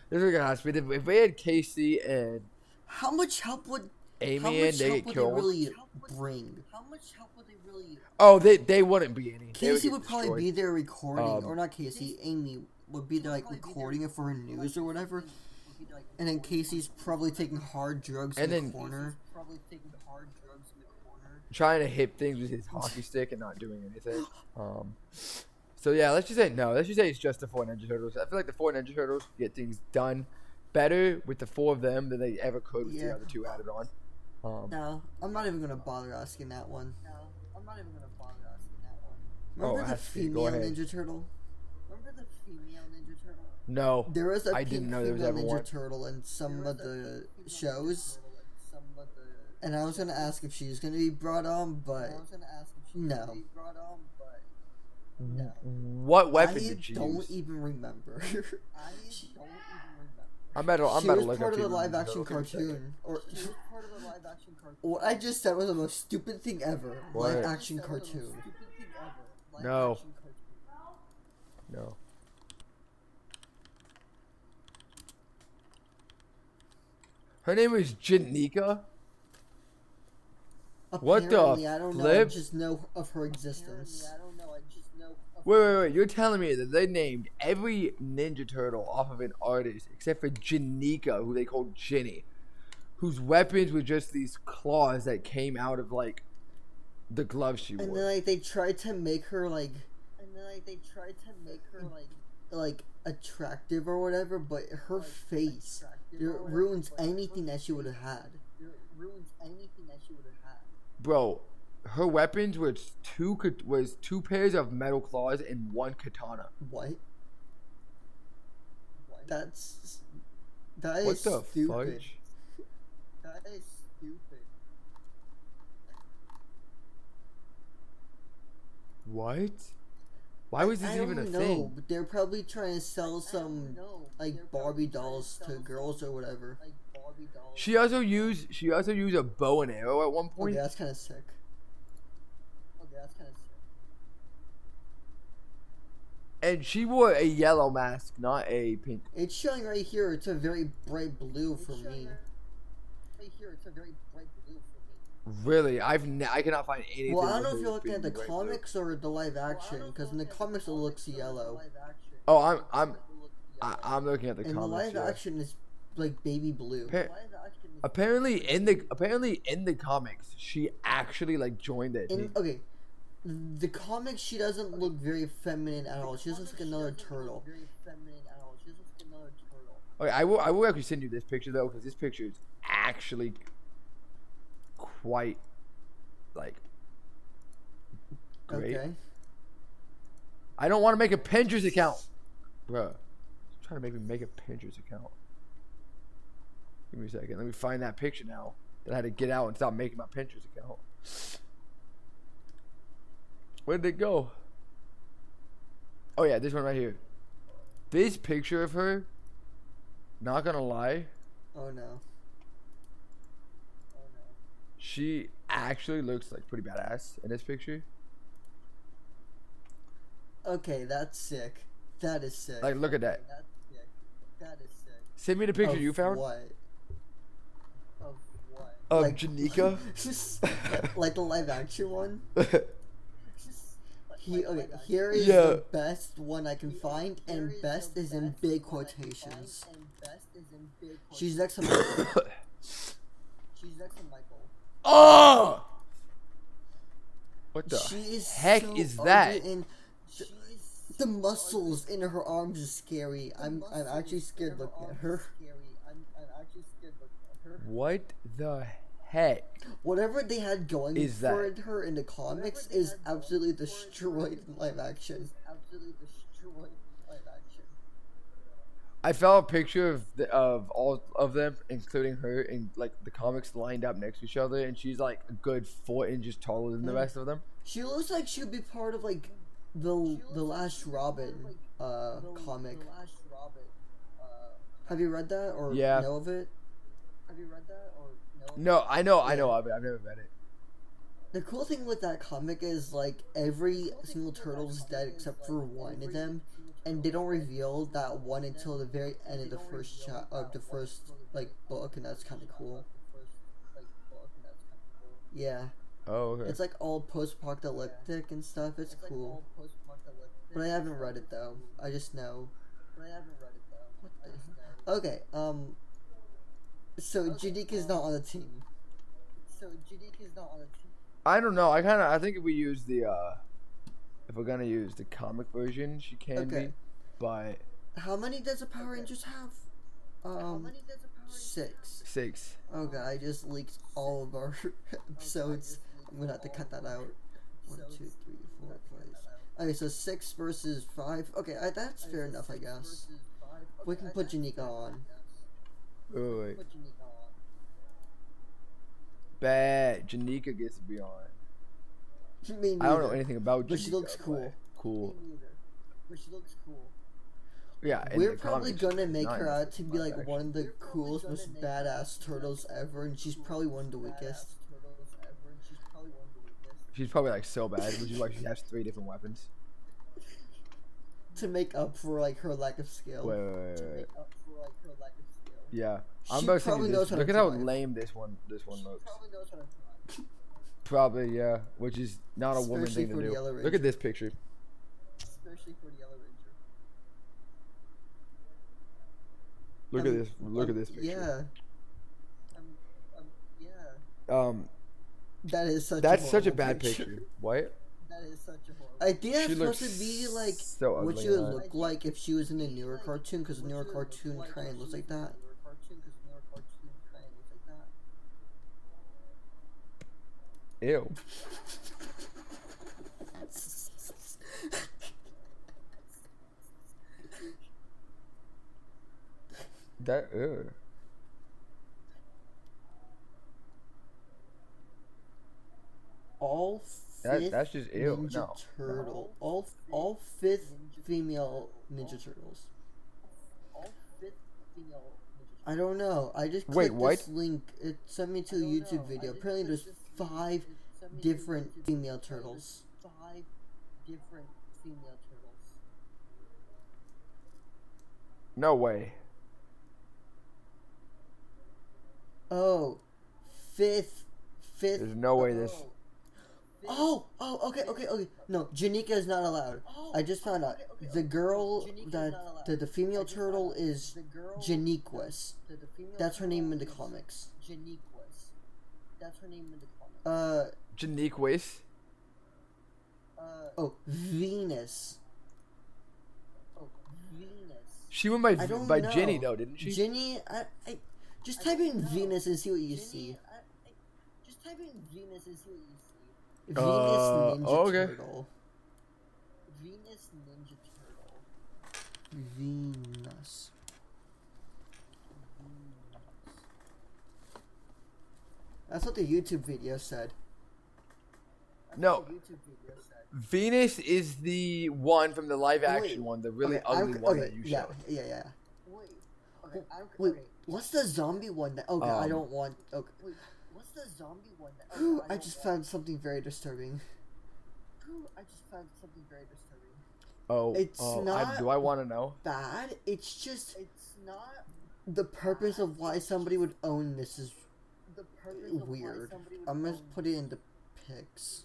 this is gonna ask me if we had Casey and how much help would Amy and they get killed? Really bring? How much help would they really? Oh, they wouldn't be any. Casey would probably be there recording, or not Casey. Amy would be there like recording it for her news or whatever. And then Casey's probably taking hard drugs in the corner. Trying to hit things with his hockey stick and not doing anything. So yeah, let's just say no. Let's just say it's just the 4 Ninja Turtles. I feel like the 4 Ninja Turtles get things done better with the 4 of them than they ever could with the other 2 added on. No, I'm not even gonna bother asking that one. Remember the female Ninja Turtle? No, There was a I pink didn't know there was female ever Ninja one. Turtle in some of the shows, and I was gonna ask if she's gonna be brought on, but no. What weapon did she I don't use? even remember. I'm about to She look was up part of the female live Ninja action Turtle. cartoon. What I just said was the most stupid thing ever. What? Live action cartoon. No. No. Her name is Janika. What the Apparently, I don't know. I flip? just know of her existence. Wait. You're telling me that they named every Ninja Turtle off of an artist except for Janika, who they called Ginny, whose weapons were just these claws that came out of, like, the gloves she wore. And then, like, they tried to make her, like, attractive or whatever, but her face ruins anything that she would have had. Bro, her weapons was two pairs of metal claws and 1 katana. What? That What is the stupid. fudge? That is stupid. What? Why was this even a thing? But they're probably trying to sell some like Barbie dolls to girls or whatever. She also used a bow and arrow at one point. Okay, that's kind of sick. And she wore a yellow mask, not a pink. It's showing right here. It's a very bright blue for me. Really, I cannot find anything. Well, I don't know with if her you're looking at the being bright blue. comics or the live action, because in the comics it looks yellow, Oh, I'm looking at the and the comics. live Yeah. action is like baby blue. Apparently in the comics, she actually like joined it. Okay, the comics she doesn't look very feminine at all. She just looks like another turtle. Okay, I will actually send you this picture though, because this picture is actually quite like great. Okay. I don't want to make a Pinterest account, bruh. She's trying to make me make a Pinterest account. Give me a second. Let me find that picture now. That I had to get out and stop making my Pinterest account. Where did it go? Oh yeah, this one right here. This picture of her, not gonna lie, Oh no. she actually looks like pretty badass in this picture. Okay, that's sick. That is sick. Like, look at that. That is sick. Send me the picture Of you found What? Of what? of Like- Janika. Like the live action one. Okay, here is Yeah. the best one I can find, and best is in big quotations. She's next to Michael. Oh! What the She is heck so is that? ugly, and the muscles in her arms is scary. I'm actually scared looking at her. What the heck? Whatever they had going Is for that? her in the comics is absolutely destroyed in live action. I found a picture of all of them, including her, in like the comics lined up next to each other, and she's like a good 4 inches taller than the rest of them. She looks like she'd be part of like the Last Robin comic. Have you read that or Yeah. know of it? No, I know of it. I've never read it. The cool thing with that comic is like every single turtle is dead except for one of them, and they don't reveal that one until the very end of the first like book, and that's kind of cool. Yeah, Oh, okay. it's like all post-apocalyptic and stuff. It's cool, but I haven't read it though. I just know. What the? Okay, so Jadika's not on the team. I don't know. I think if we use the if we're gonna use the comic version, she can be. But how many does the Power Rangers have? 6. 6. Okay, I just leaked all of our episodes. I'm gonna have to cut that out. 1, 2, 3, 4, 5. Okay, so 6 versus 5. Okay, that's fair enough, I guess. We can put Janika on. Wait. Bad. Janika gets to be on. I don't know anything about Janika. But she looks cool. Cool. But she looks cool. Yeah, we're probably gonna make her out to be like one of the coolest, most badass turtles ever, and she's probably one of the weakest. She's probably like so bad, which is why she has 3 different weapons. To make up for like her lack of skill. Wait. Yeah, I'm about to say this. Look at how lame this one looks. Probably, yeah, which is not a woman thing to do. Look at this picture. Especially for the Yellow Ranger. Look at this picture. Yeah. That's such a bad picture. What? That is such a horrible. I think that's supposed to be like so what she would look like if she was in a newer cartoon, because the newer cartoon kind of looks like that. Ew. That that's just ew. Ninja Turtle. All 5th female Ninja Turtles. I don't know. I just clicked this link. It sent me to a YouTube video. Apparently, there's 5 different female turtles. No way. Oh, 5th. There's no way this. Okay. No, Janika is not allowed. I just found out. The girl the female turtle is Janiquas. That's her name in the comics. Janiquas. Venus. She went by Jenny though, didn't she? Jenny, I just type in Venus and see what you see. Venus Ninja Turtle. Venus Ninja Turtle. Venus. That's what the YouTube video said. No. Venus is the one from the live action one, the really ugly one that you showed. Yeah. Wait, what's the zombie one that? Okay, I don't want. Okay. Wait, what's the zombie one that? I just found something very disturbing. Oh, it's not. Do I want to know? Bad. It's just. It's not. The purpose of why somebody would own this is weird. I'm gonna put it into pics.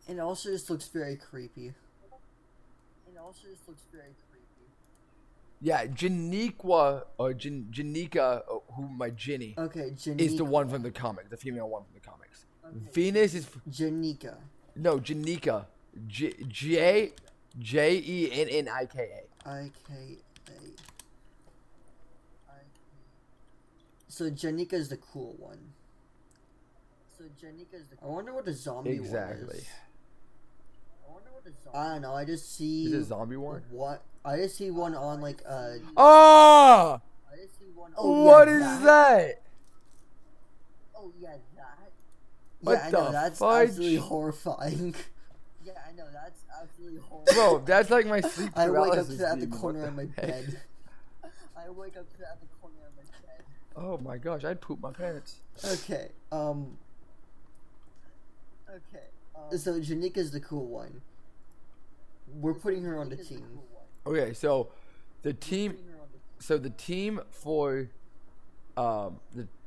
And also just looks very creepy. Yeah, Janika or Janika, who my Ginny. Okay, Janika is the one from the comic, the female one from the comics. Okay, Venus is Janika. No, Janika. Jennika. So Janika is the cool one. I wonder what the zombie one is. Exactly. I don't know. I just see. Is it a zombie one? What? I just see one on like Oh! What is that? Oh yeah, that. What I know, that's absolutely horrifying. Yeah, I know, that's absolutely horrifying. Bro, that's like my sleep I wake up paralysis. to that at the corner of my bed. Oh my gosh, I'd poop my pants. Okay, so Janika's the cool one. We're putting her on the team. Okay, so the team for the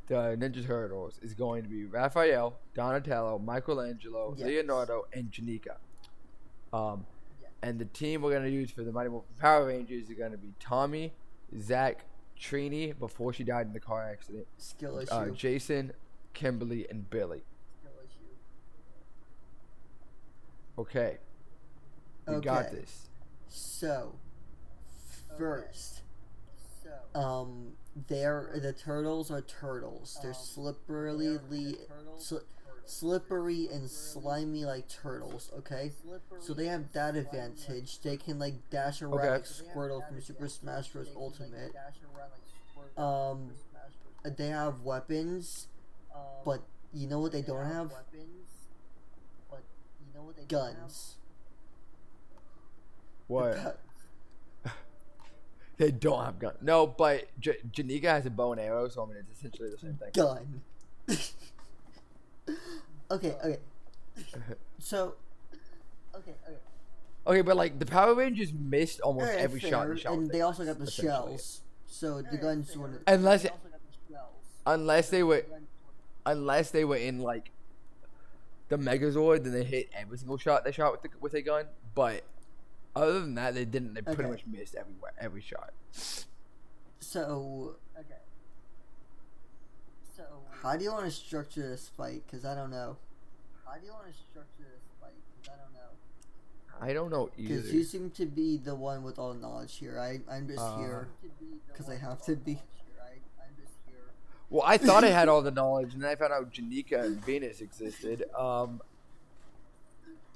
Ninja Turtles is going to be Raphael, Donatello, Michelangelo, Leonardo, and Janika. And the team we're gonna use for the Mighty Morphin Power Rangers are gonna be Tommy, Zach, Trini before she died in the car accident, Skill issue. Jason, Kimberly, and Billy. Okay. You got this. So, first, the turtles are turtles. They're slippery and slimy like turtles. Okay, so they have that advantage. They can like dash around like Squirtle from Super Smash Bros. Ultimate. They have weapons, but you know what they don't have? Guns. What? They don't have guns. No, but Janika has a bow and arrow, so I mean it's essentially the same thing. Gun. Okay. So. Okay, but like the Power Rangers missed almost every shot they shot. And they also got the shells. So the guns wouldn't. Unless they were in like the Megazord, then they hit every single shot they shot with a gun. But other than that, they didn't. They pretty much missed every shot. So how do you want to structure this fight? Because I don't know. I don't know either. Because you seem to be the one with all the knowledge here. I'm just here because I have to be. Well, I thought I had all the knowledge, and then I found out Janika and Venus existed.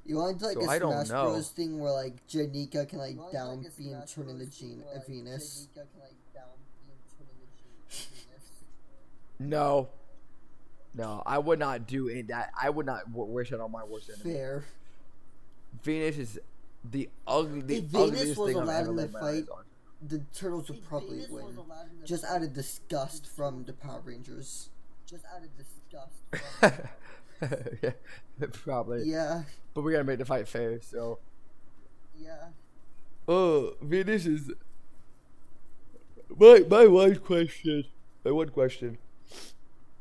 You want to like a Smash Bros thing where like Janika can like down B and turn into Venus? No, I would not do that. I would not wish it on my worst enemy. Fair. Venus is the ugliest Venus was thing I've allowed ever in the laid my eyes fight, on. the Turtles would probably win. Just out of disgust from the Power Rangers. Yeah, probably. Yeah. But we gotta make the fight fair, so. Yeah. Oh, Venus is. My one question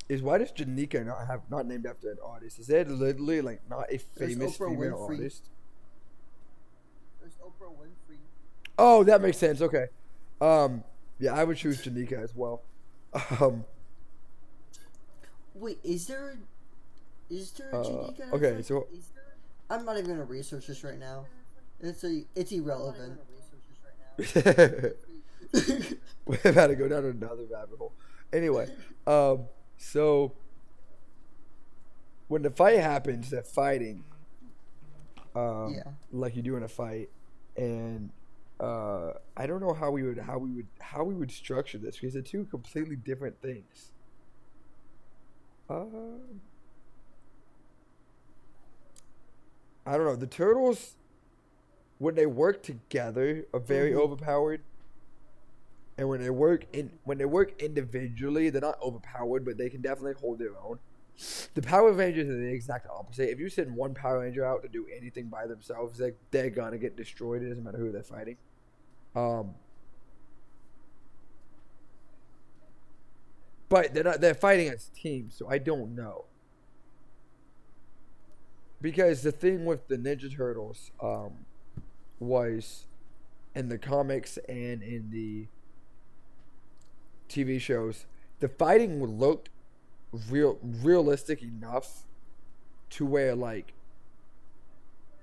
is why does Janika not named after an artist? Is that literally like not a famous female artist? There's Oprah Winfrey. Oh, that makes sense. Okay. Yeah, I would choose Janika as well. Wait, is there a Janika? Okay, so I'm not even gonna research this right now. It's irrelevant. We're about to go down another rabbit hole. Anyway, so when the fight happens, they're fighting, like you do in a fight, and I don't know how we would structure this because they're two completely different things. I don't know. The turtles, when they work together, are very overpowered. And when they work individually, they're not overpowered, but they can definitely hold their own. The Power Rangers are the exact opposite. If you send one Power Ranger out to do anything by themselves, they're gonna get destroyed. It doesn't matter who they're fighting. But they're fighting as teams, so I don't know. Because the thing with the Ninja Turtles was in the comics and in the TV shows, the fighting looked realistic enough to where like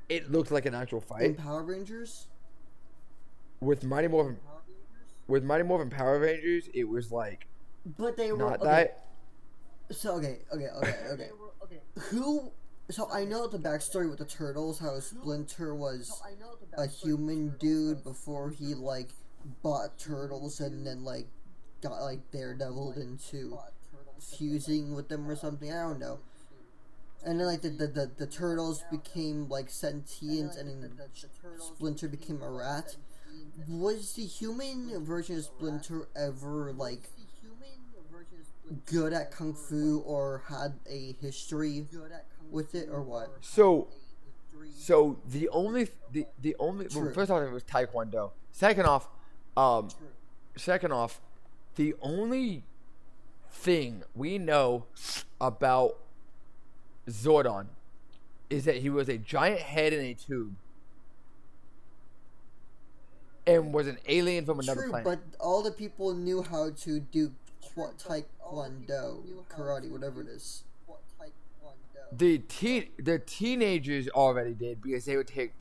it looked like an actual fight. In Power Rangers? With Mighty Morphin Power Rangers, it was like but they were not that. So okay. Who? So I know the backstory with the Turtles, how Splinter was a human dude before he like bought Turtles and then like got like Daredeviled into fusing with them or something. I don't know. And then like the Turtles became like sentient, and then Splinter became a rat. Was the human version of Splinter ever like good at kung fu or had a history with it or what? So the only well, first off, it was Taekwondo. Second off, the only thing we know about Zordon is that he was a giant head in a tube and was an alien from another planet. But all the people knew how to do Taekwondo, karate, whatever it is. the teenagers already did because they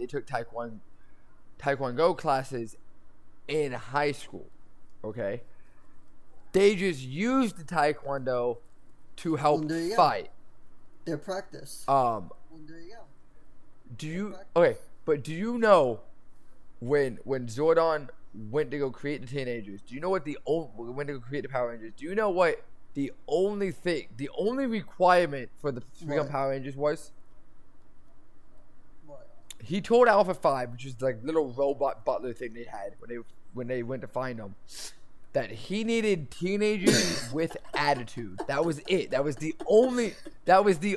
took taekwondo classes in high school. Okay, they just used the taekwondo to help fight. Their practice. There you go. But do you know when Zordon went to go create the teenagers? Do you know what went to go create the Power Rangers? Do you know what the only requirement for the to become Power Rangers was? What? He told Alpha 5, which is like little robot butler thing they had when they went to find them, that he needed teenagers with attitude. That was it. That was the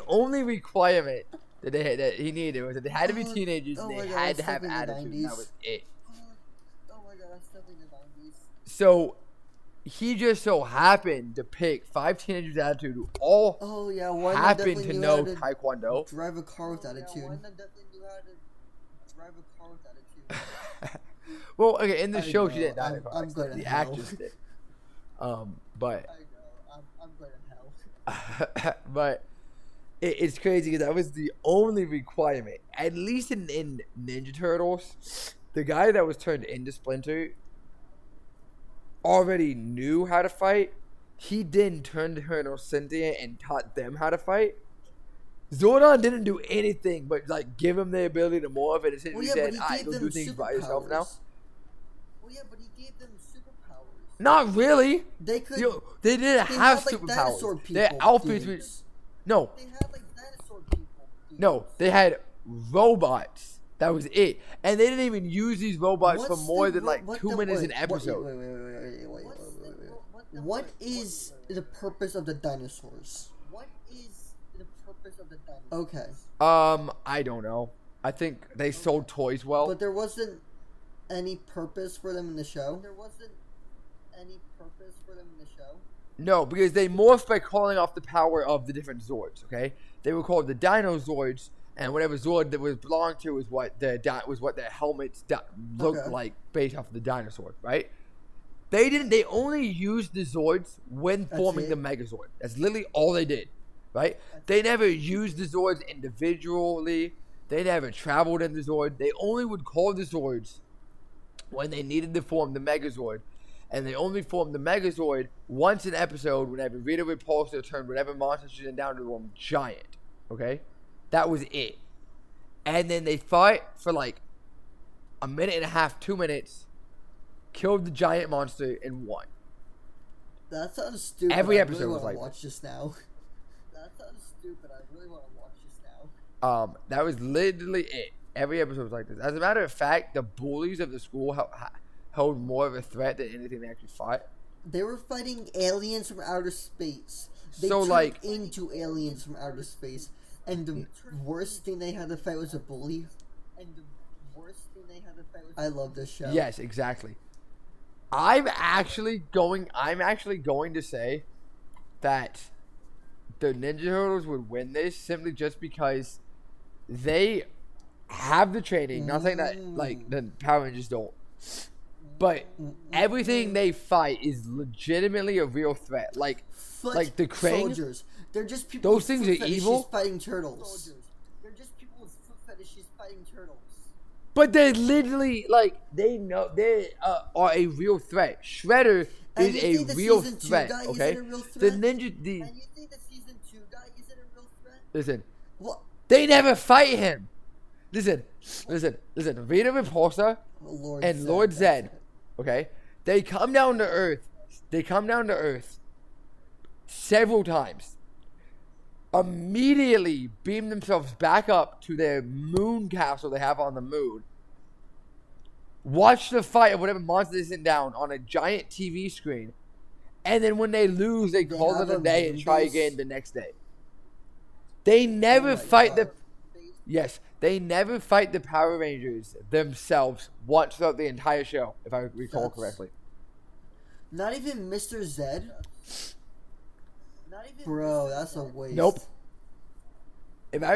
only requirement that he needed, was that they had to be teenagers and they had to have attitude. That was it. Oh my god, that's definitely the 90s. So he just so happened to pick 5 teenagers with attitude who all one happened to know taekwondo. Drive a car with attitude. One that definitely knew how to drive a car with attitude. Well, okay, in the show she didn't die. I'm good the in hell. actress did. But I know, I'm good in hell. but it's crazy because that was the only requirement. At least in Ninja Turtles, the guy that was turned into Splinter already knew how to fight. He then turned her into sentient and taught them how to fight. Zordon didn't do anything but like give him the ability to morph and essentially said, "I go do things by yourself now." Well, yeah, but he gave them superpowers. Not really. They could. They didn't have like superpowers. Their outfits were no. They had like dinosaur people. No, they had robots. That was it, and they didn't even use these robots for more than like 2 minutes an episode. Wait. What is the purpose of the dinosaurs? Okay. I don't know. I think they sold toys well. But there wasn't any purpose for them in the show? No, because they morphed by calling off the power of the different Zords, okay? They were called the Dino Zords, and whatever Zord that was belonged to was what their helmets looked like based off of the dinosaur, right? They only used the Zords when forming the Megazord. That's literally all they did. Right? They never used the Zords individually. They never traveled in the Zord. They only would call the Zords when they needed to form the Megazord. And they only formed the Megazord once an episode whenever Rita Repulsa turned whatever monster she's in down to the one giant. Okay? That was it. And then they fought for like a minute and a half, 2 minutes, killed the giant monster, and won. That sounds stupid. Every episode was like watch this now. That sounds stupid. I really want to watch this now. That was literally it. Every episode was like this. As a matter of fact, the bullies of the school held more of a threat than anything they actually fought. They were fighting aliens from outer space. They turned like into aliens from outer space, and the worst thing they had to fight was a bully. I love this show. Yes, exactly. I'm actually going to say that the Ninja Turtles would win this simply just because they have the training. Not saying that like the Power Rangers don't, but everything they fight is legitimately a real threat. Like the Krang soldiers. They're just people. Those things are evil. Fighting turtles. They're just people with foot fetishes fighting turtles. But they're literally they know they are a real threat. Shredder is a real threat. Okay, the Ninja. And you think the season 2 guy isn't a real threat? Listen, what? They never fight him. Listen. Rita Repulsa and Lord Zed. Okay, they come down to Earth. Several times. Immediately beam themselves back up to their moon castle they have on the moon. Watch the fight of whatever monster they sent down on a giant TV screen. And then when they lose, they call it a day and try again the next day. They never fight they never fight the Power Rangers themselves once throughout the entire show, if I recall correctly. Not even Mr. Zed? Bro, that's a waste. Nope. If I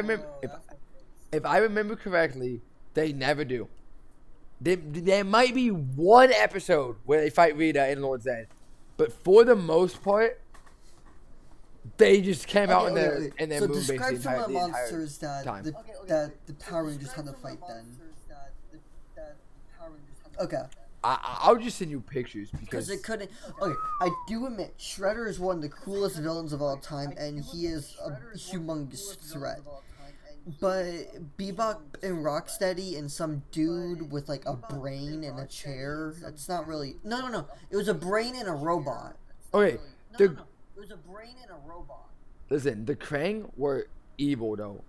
remember correctly, they never do. There might be one episode where they fight Rita and Lord Zed, but for the most part, They just came out in okay. their So moon base describe the some entire, of the the entire monsters that time. the Power Rangers had to fight then. Okay. I'll just send you pictures Because because it couldn't. Okay, I do admit Shredder is one of the coolest villains of all time, and he is a humongous threat. But Bebop and Rocksteady and some dude with like a brain and a chair—that's not really. No. It was a brain and a robot. okay, It was a brain and a robot. listen, the Krang were evil though.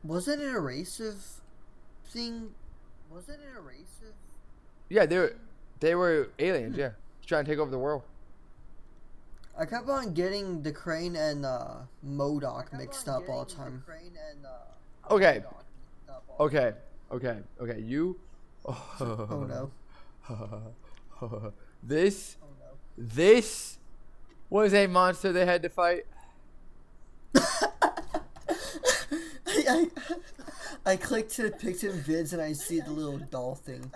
Wasn't it a racist thing? Yeah, they were aliens. Yeah, trying to take over the world. I kept on getting the Crane and MODOK mixed up all the time. Okay. You. Oh no. This was a monster they had to fight. I clicked to Picton vids and I see the little doll thing.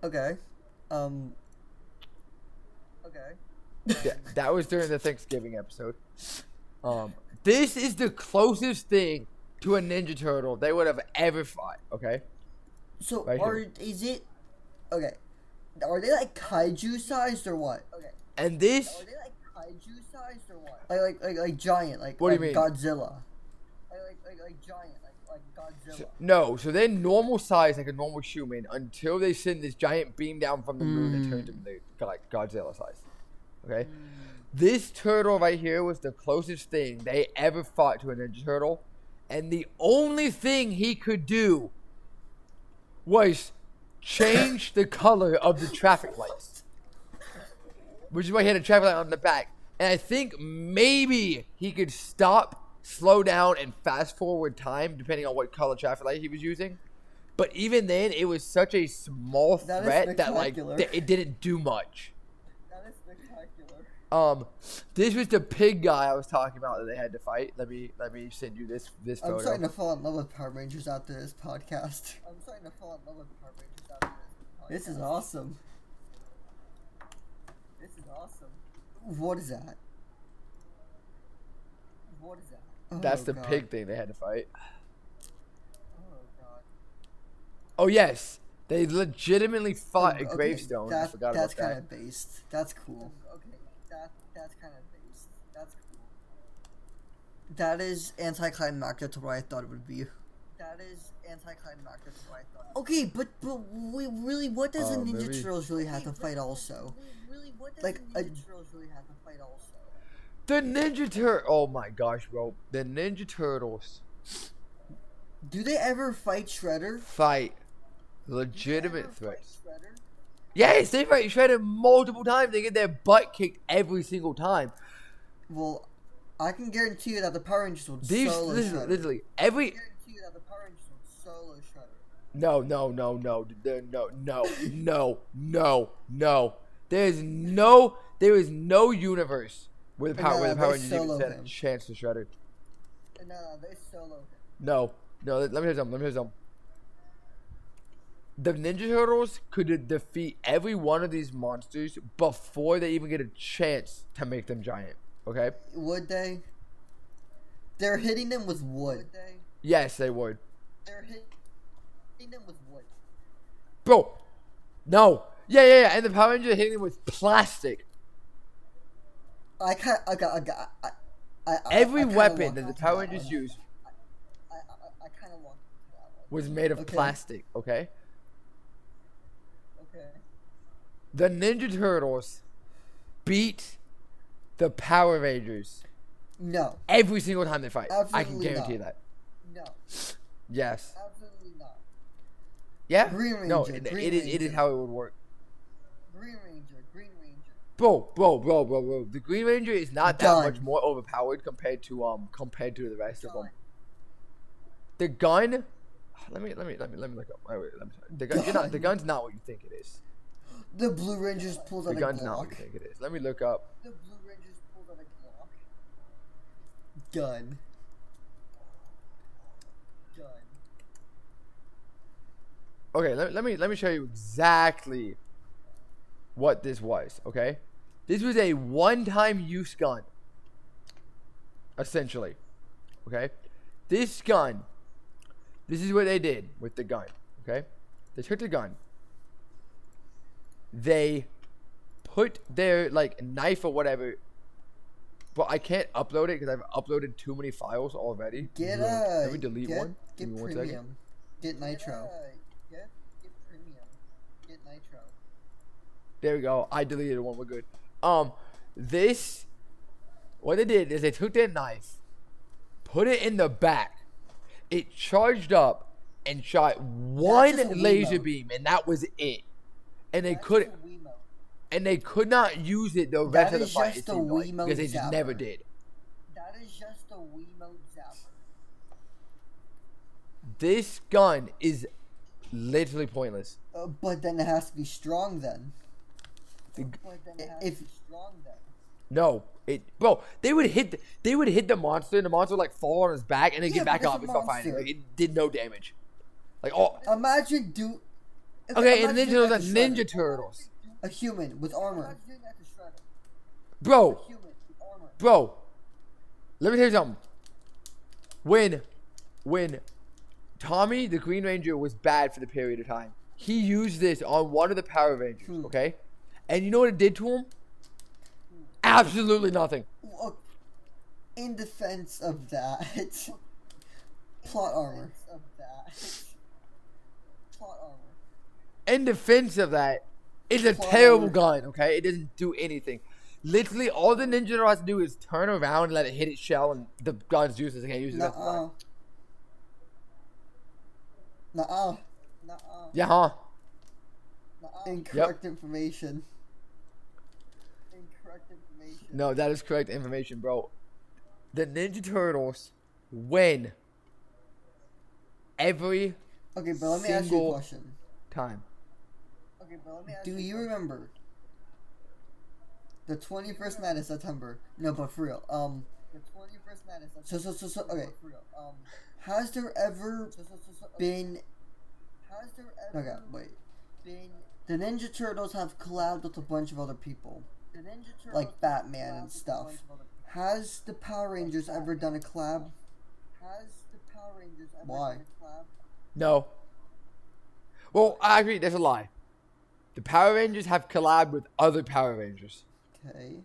Okay. Yeah, that was during the Thanksgiving episode. This is the closest thing to a Ninja Turtle they would have ever fought. Okay. So Right here. is it okay? Are they like kaiju sized or what? Okay. And this, Like giant, like What do you like mean? Godzilla. Like giant, like Godzilla. no, so they're normal size like a normal human until they send this giant beam down from the moon and turns them into like Godzilla size. Okay. This turtle right here was the closest thing they ever fought to a Ninja Turtle, and the only thing he could do was change the color of the traffic lights, which is why he had a traffic light on the back. And I think maybe he could stop, slow down, and fast forward time depending on what color traffic light he was using. But even then, it was such a small threat that like it didn't do much. This was the pig guy I was talking about that they had to fight. Let me send you this photo. I'm starting to fall in love with Power Rangers after this podcast. This is awesome. What is that? That's the God. pig thing they had to fight. Oh yes, they legitimately fought a gravestone. I forgot that's about that. kind of based. That's cool. That's kind of based. That's cool. That is anticlimactic to what I thought it would be. Okay, but wait, really, what does the Ninja Turtles really have to fight also? The Ninja Turtle. Oh my gosh, bro. The Ninja Turtles Do they ever fight Shredder? fight legitimate threats. Yes, they fight Shredder multiple times. They get their butt kicked every single time. Well, I can guarantee you that the Power Rangers would These solo Shredder. literally every. No. There is no universe where the Power Rangers even stand a chance to Shredder. No, they solo him. No. Let me hear something. The Ninja Turtles could defeat every one of these monsters before they even get a chance to make them giant. Okay? Would they? They're hitting them with wood. Yes, they would. They're hitting them with wood. Bro, no. Yeah. And the Power Rangers are hitting them with plastic. Every weapon that the Power Rangers use I kind of want that one. was made of plastic, okay? Okay. The Ninja Turtles beat the Power Rangers No. every single time they fight. I can Absolutely guarantee not. that. No. Yes. Absolutely not. Yeah? Green Ranger. No, Green it is how it would work. Green Ranger. Bro. The Green Ranger is not that Gun. much more overpowered compared to the rest of them. The gun. Let me look up. Wait, the gun's not what you think it is. The Blue Rangers pulls out The a gun's not Glock. what you think it is. Let me look up. The Blue Rangers pulls out a Glock. Gun. Okay, let me show you exactly what this was. Okay, This was a one-time use gun. Essentially. Okay? This gun. This is what they did with the gun. Okay? They took the gun. They put their, like, knife or whatever. But I can't upload it because I've uploaded too many files already. Let me delete one. Get premium. Get nitro. Get premium. Get nitro. There we go. I deleted one. We're good. This, what they did is they took their knife, put it in the back. It charged up and shot one laser beam, and that was it. And they could not use it the rest of the fight. It seemed like, because they just never did. That is just a Wiimote zapper. This gun is literally pointless. But then it has to be strong then. No, bro, they would hit the monster, and the monster would, like, fall on his back, and then get back up and start fighting. Like, it did no damage. Like, imagine Okay, and then there's the Ninja Turtles. A human with armor. Bro, let me tell you something. When Tommy, the Green Ranger, was bad for the period of time, he used this on one of the Power Rangers, okay? And you know what it did to him? Absolutely nothing. In defense of that, plot armor. In defense of that, it's a terrible gun, okay? It doesn't do anything. Literally, all the Ninja Turtle has to do is turn around and let it hit its shell, and the gun's useless. They can't use it. Nuh-uh. Yeah, huh? Incorrect information. No, that is correct information, bro. The Ninja Turtles win every but let me ask you a question. Time. Do you remember the 21st night of September? No, but for real. The 21st night of September. So, okay. Has there ever been... Okay, wait. The Ninja Turtles have collabed with a bunch of other people. Like Batman and stuff. Has the Power Rangers ever done a collab? Why? No. Well, actually, that's a lie. The Power Rangers have collabed with other Power Rangers. Okay.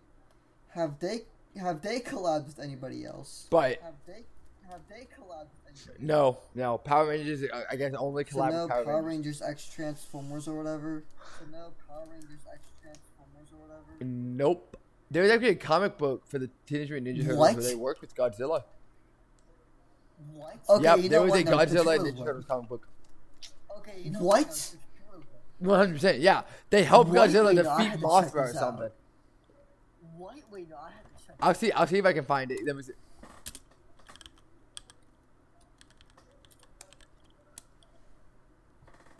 Have they collabed with anybody else? But have they collabed with anybody? No. Power Rangers, I guess, only collab with Power Rangers X Transformers or whatever. Nope. There was actually a comic book for the Teenage Mutant Ninja Turtles where they worked with Godzilla. What? Okay, yep, there was a Godzilla Ninja Turtles comic book. Okay, what? 100%, yeah. They helped Godzilla defeat Mothra or something. What? Wait, no, I have to check. I'll see if I can find it. Let me see.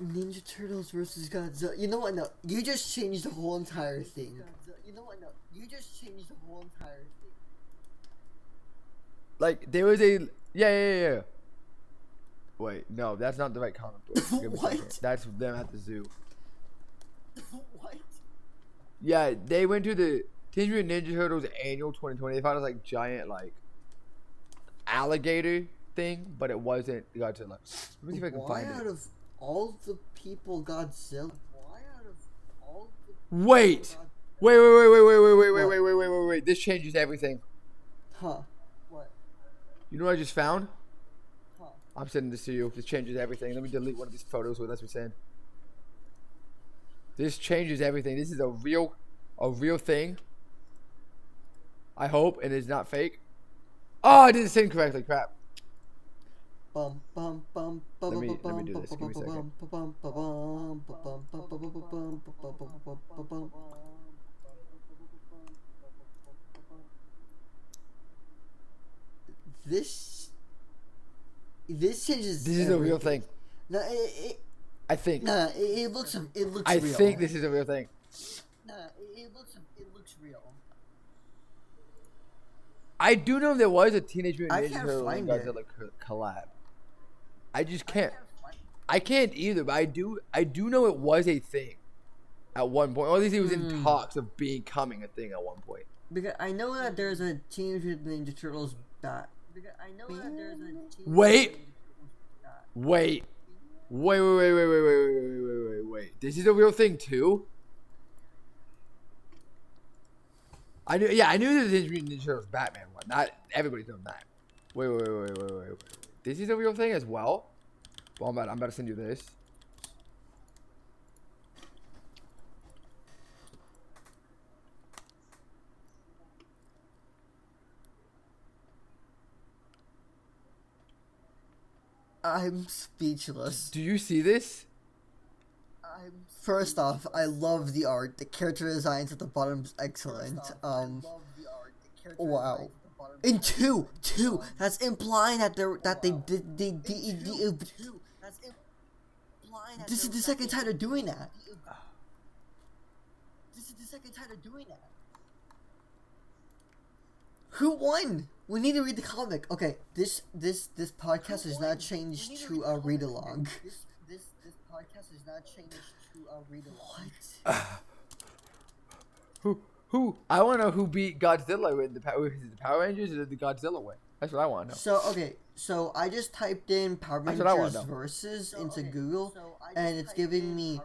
Ninja Turtles versus Godzilla. You know what? No, you just changed the whole entire thing. You know what? No, you just changed the whole entire thing. Like, there was a... Yeah. Wait, no, that's not the right comic book. What? That's them at the zoo. What? Yeah, they went to the Teenage Mutant Ninja Turtles annual 2020. They found this, like, giant, like, alligator thing, but it wasn't Godzilla. Let me see if I can find it. Why out of all the people Godzilla? Why out of all the Wait. This changes everything. Huh. What? You know what I just found? Huh. I'm sending this to you. This changes everything. Let me delete one of these photos with us we send. This changes everything. This is a real thing. I hope, and it's not fake. Oh, I did this incorrectly. Crap. Let me do this. Give me a second. This changes. This is a real thing. No, I think. Nah, it looks real. I think this is a real thing. Nah, it looks real. I do know there was a Teenage Mutant Ninja Turtles and Godzilla collab. I just can't. I can't either, but I do know it was a thing. at one point, or at least he was in talks of becoming a thing at one point. Because I know that there's a Teenage Mutant Ninja Turtles bat. Wait. This is a real thing too. I knew there was a Teenage Mutant Ninja Turtles Batman one. Not everybody's known that. Wait. This is a real thing as well. Well, I'm about to send you this. I'm speechless. Do you see this? First off, I love the art. The character designs at the bottom is excellent. Wow. And two, that's implying that they did. This is the second time they're doing that. Who won? We need to read the comic. Okay, this podcast has not changed to a read along. This podcast has not changed to a read along. What? Who? I want to know who beat Godzilla with the Power Rangers or the Godzilla way. That's what I want to know. So I just typed in Power Rangers versus into Google, and it's giving me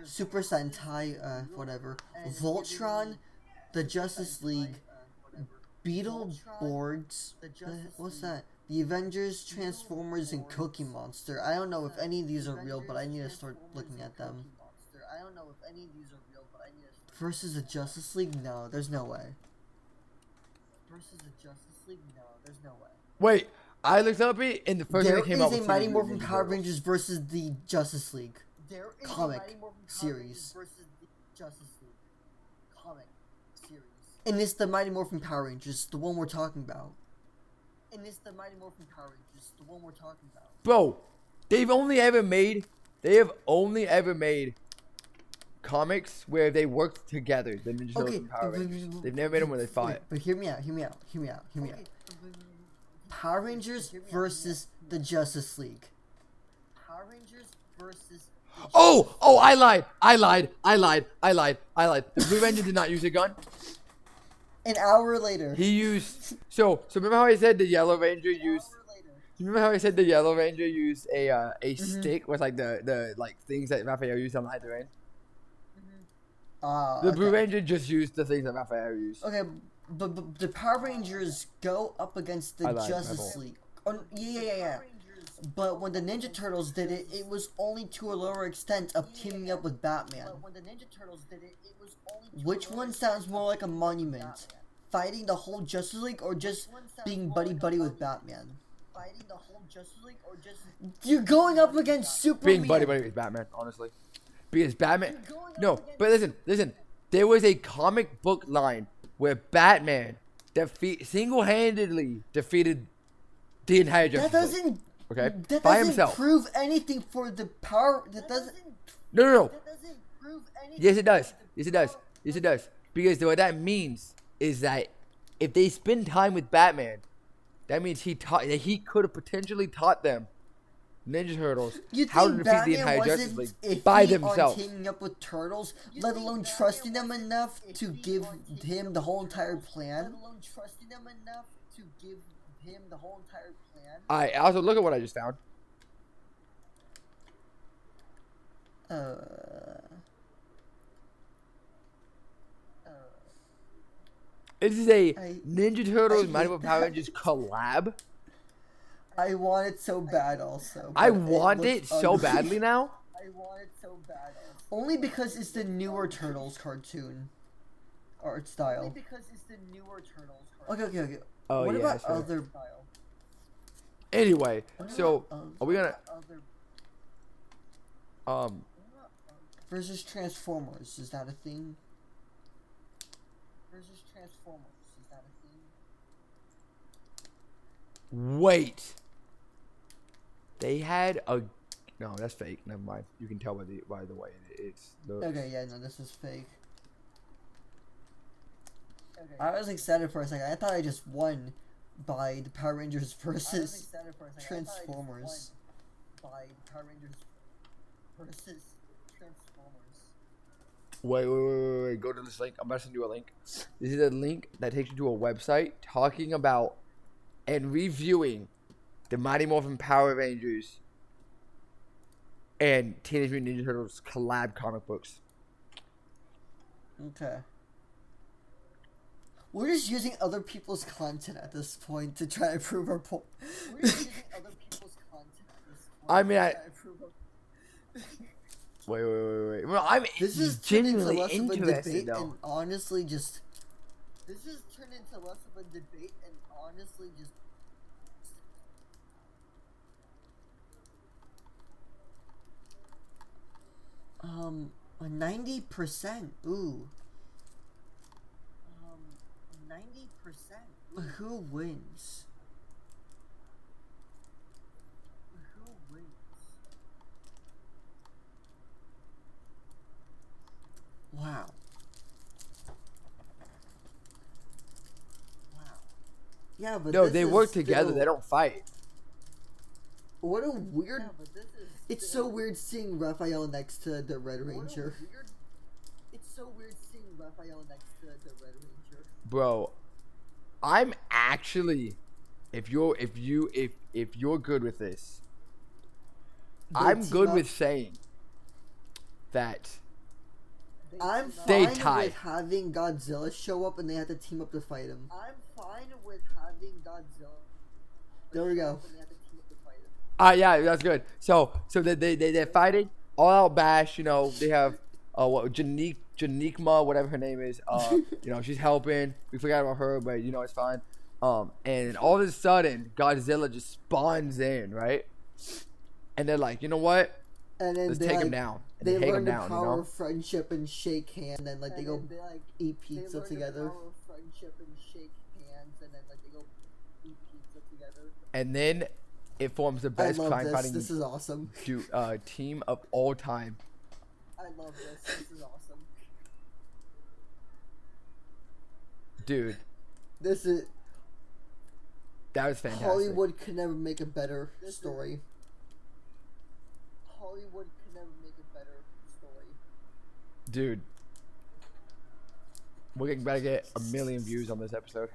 Super Sentai, whatever, Voltron, the Justice League, Beetleborgs, what's that? The Avengers, Transformers, and Cookie Monster. I don't know if any of these are real, but I need to start looking at them. Versus the Justice League? No, there's no way. Wait, I looked up it, and the first thing that came up was a Mighty Morphin Power Rangers versus the Justice League comic series. And it's the Mighty Morphin Power Rangers, the one we're talking about. Bro, they have only ever made comics where they worked together. The Ninja Turtles and Power Rangers. They've never made them where they fought. But hear me out. Power Rangers versus the Justice League. Oh, I lied. The Blue Ranger did not use a gun. An hour later. He used so remember how I said the Yellow Ranger used a stick with like the like things that Raphael used on Light the Rain? The Blue Ranger just used the things that Raphael used. Okay, but the Power Rangers go up against the Justice League. Yeah. But when the Ninja Turtles did it, it was only to a lower extent of teaming up with Batman. Which one sounds more like a monument? Fighting the whole Justice League or just being buddy-buddy with Batman? You're going up against Superman. Being buddy-buddy with Batman, honestly. Because Batman... No, but listen. There was a comic book line where Batman single-handedly defeated the entire Justice League. Okay? That by doesn't himself. Prove anything for the power. That doesn't. No. That doesn't prove anything. Yes, it does. Because what that means is that if they spend time with Batman, that means he could have potentially taught them Ninja Turtles how to defeat the entire Justice League by themselves. Teaming up with Turtles, let alone trusting them enough to give him the whole entire plan. Alright, also look at what I just found. This is a Ninja Turtles Mighty Morphin Power Rangers collab. I want it so bad also. I want it so badly now. Only because it's the newer Turtles cartoon art style. Okay. Oh, what yeah, about sure. other... Anyway, so are we gonna versus Transformers, is that a thing? Wait. They had a no, that's fake. Never mind. You can tell by the way it's looks. Okay, yeah, no, this is fake. I was excited for a second. I thought I just won by the Power Rangers versus Transformers. Wait. Go to this link. I'm about to send you a link. This is a link that takes you to a website talking about and reviewing the Mighty Morphin Power Rangers and Teenage Mutant Ninja Turtles collab comic books. Okay. We're just using other people's content at this point to try to prove our point. We're just using other people's content at this point. I mean, to try to prove Wait. Well, I'm this is genuinely less of a interested, debate though. and honestly just. This is turned into less of a debate and honestly just. 90%. Ooh. 90%. Who wins? Who wins? Wow. Yeah, but No, this they is work together. still- They don't fight. What a weird. It's so weird seeing Raphael next to the Red Ranger. It's so weird seeing Raphael next to the Red Ranger. Bro, I'm actually, if you're good with this, I'm good with saying that I'm They fine tied. with having Godzilla show up and they have to team up to fight him. I'm fine with having Godzilla. There we go. yeah, that's good. So they're fighting all out bash. You know, they have Janikma, whatever her name is. You know, she's helping. We forgot about her, but you know it's fine. And all of a sudden, Godzilla just spawns in, right? And they're like, you know what? And then Let's they take like, him down. And they take learn him the down, power you know? of friendship and shake hands, and like they go eat pizza together. And then it forms the best I love crime this. fighting This is awesome. team of all time. I love this. This is awesome. Dude, This is that was fantastic. Hollywood could never make a better story. Hollywood could never make a better story. Dude, we're getting better get 1 million views on this episode.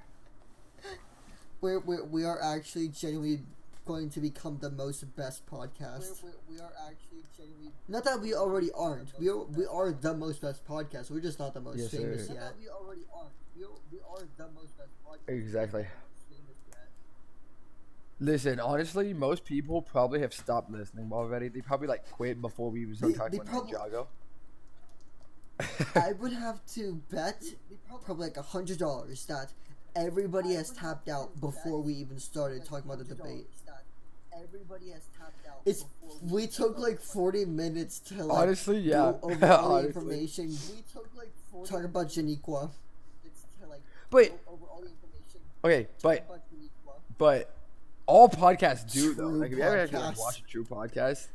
We are actually genuinely going to become the most best podcast. We are actually genuinely. Not that we already aren't. We are the most best podcast. We're just not the most famous sir. yet. Not that we already aren't. We are the most best podcast. Exactly. Listen, honestly, most people probably have stopped listening already. They probably like quit before we even started talking about Ninjago. I would have to bet probably like $100 that everybody has tapped out before we even started talking about the debate. Everybody has tapped out. We took like 40 minutes to like Honestly, yeah. go over all the Honestly. information. We took like 40 talk about Janiqua. But okay, but all podcasts do though. Like if you ever actually like, watch a true podcast,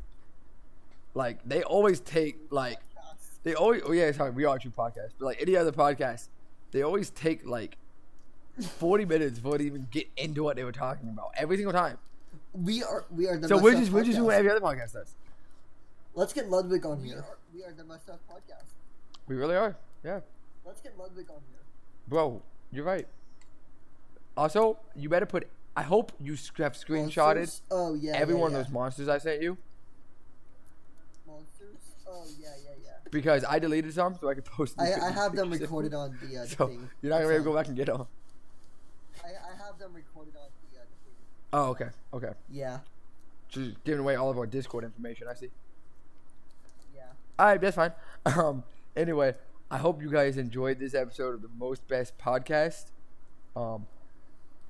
like they always take like they always sorry, we are a true podcast, but like any other podcast, they always take like 40 minutes before they even get into what they were talking about every single time. We are the so Must we're Have just doing podcast. what every other podcast does. Let's get Ludwig on here. We are the Must Have podcast. We really are. Yeah. Let's get Ludwig on here. Bro, you're right. Also, you better put. I hope you have screenshotted Monsters? Oh, yeah, every yeah, one yeah. of those monsters I sent you. Monsters? Oh, yeah. Because I deleted some, so I could post. I have them recorded on the So thing. you're not gonna be able to go back and get them. I have them recorded on the thing. Oh, okay. Yeah. Just giving away all of our Discord information. I see. Yeah. All right, that's fine. Anyway, I hope you guys enjoyed this episode of the Most Best Podcast.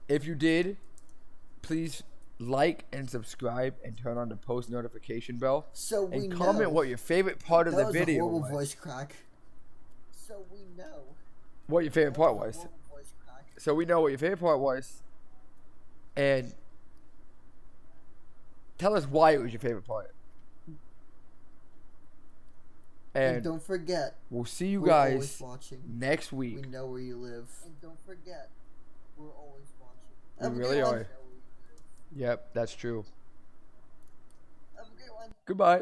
If you did, please like and subscribe and turn on the post notification bell. So we and comment know. what your favorite part of That the was video a horrible was. voice crack. So we know. What your favorite part was. Horrible voice crack. So we know what your favorite part was. And tell us why it was your favorite part. And don't forget, we'll see you we're guys always watching. next week. We know where you live. And don't forget, we're always watching. We Have a really good one. are. Yep, that's true. Have a great one. Goodbye.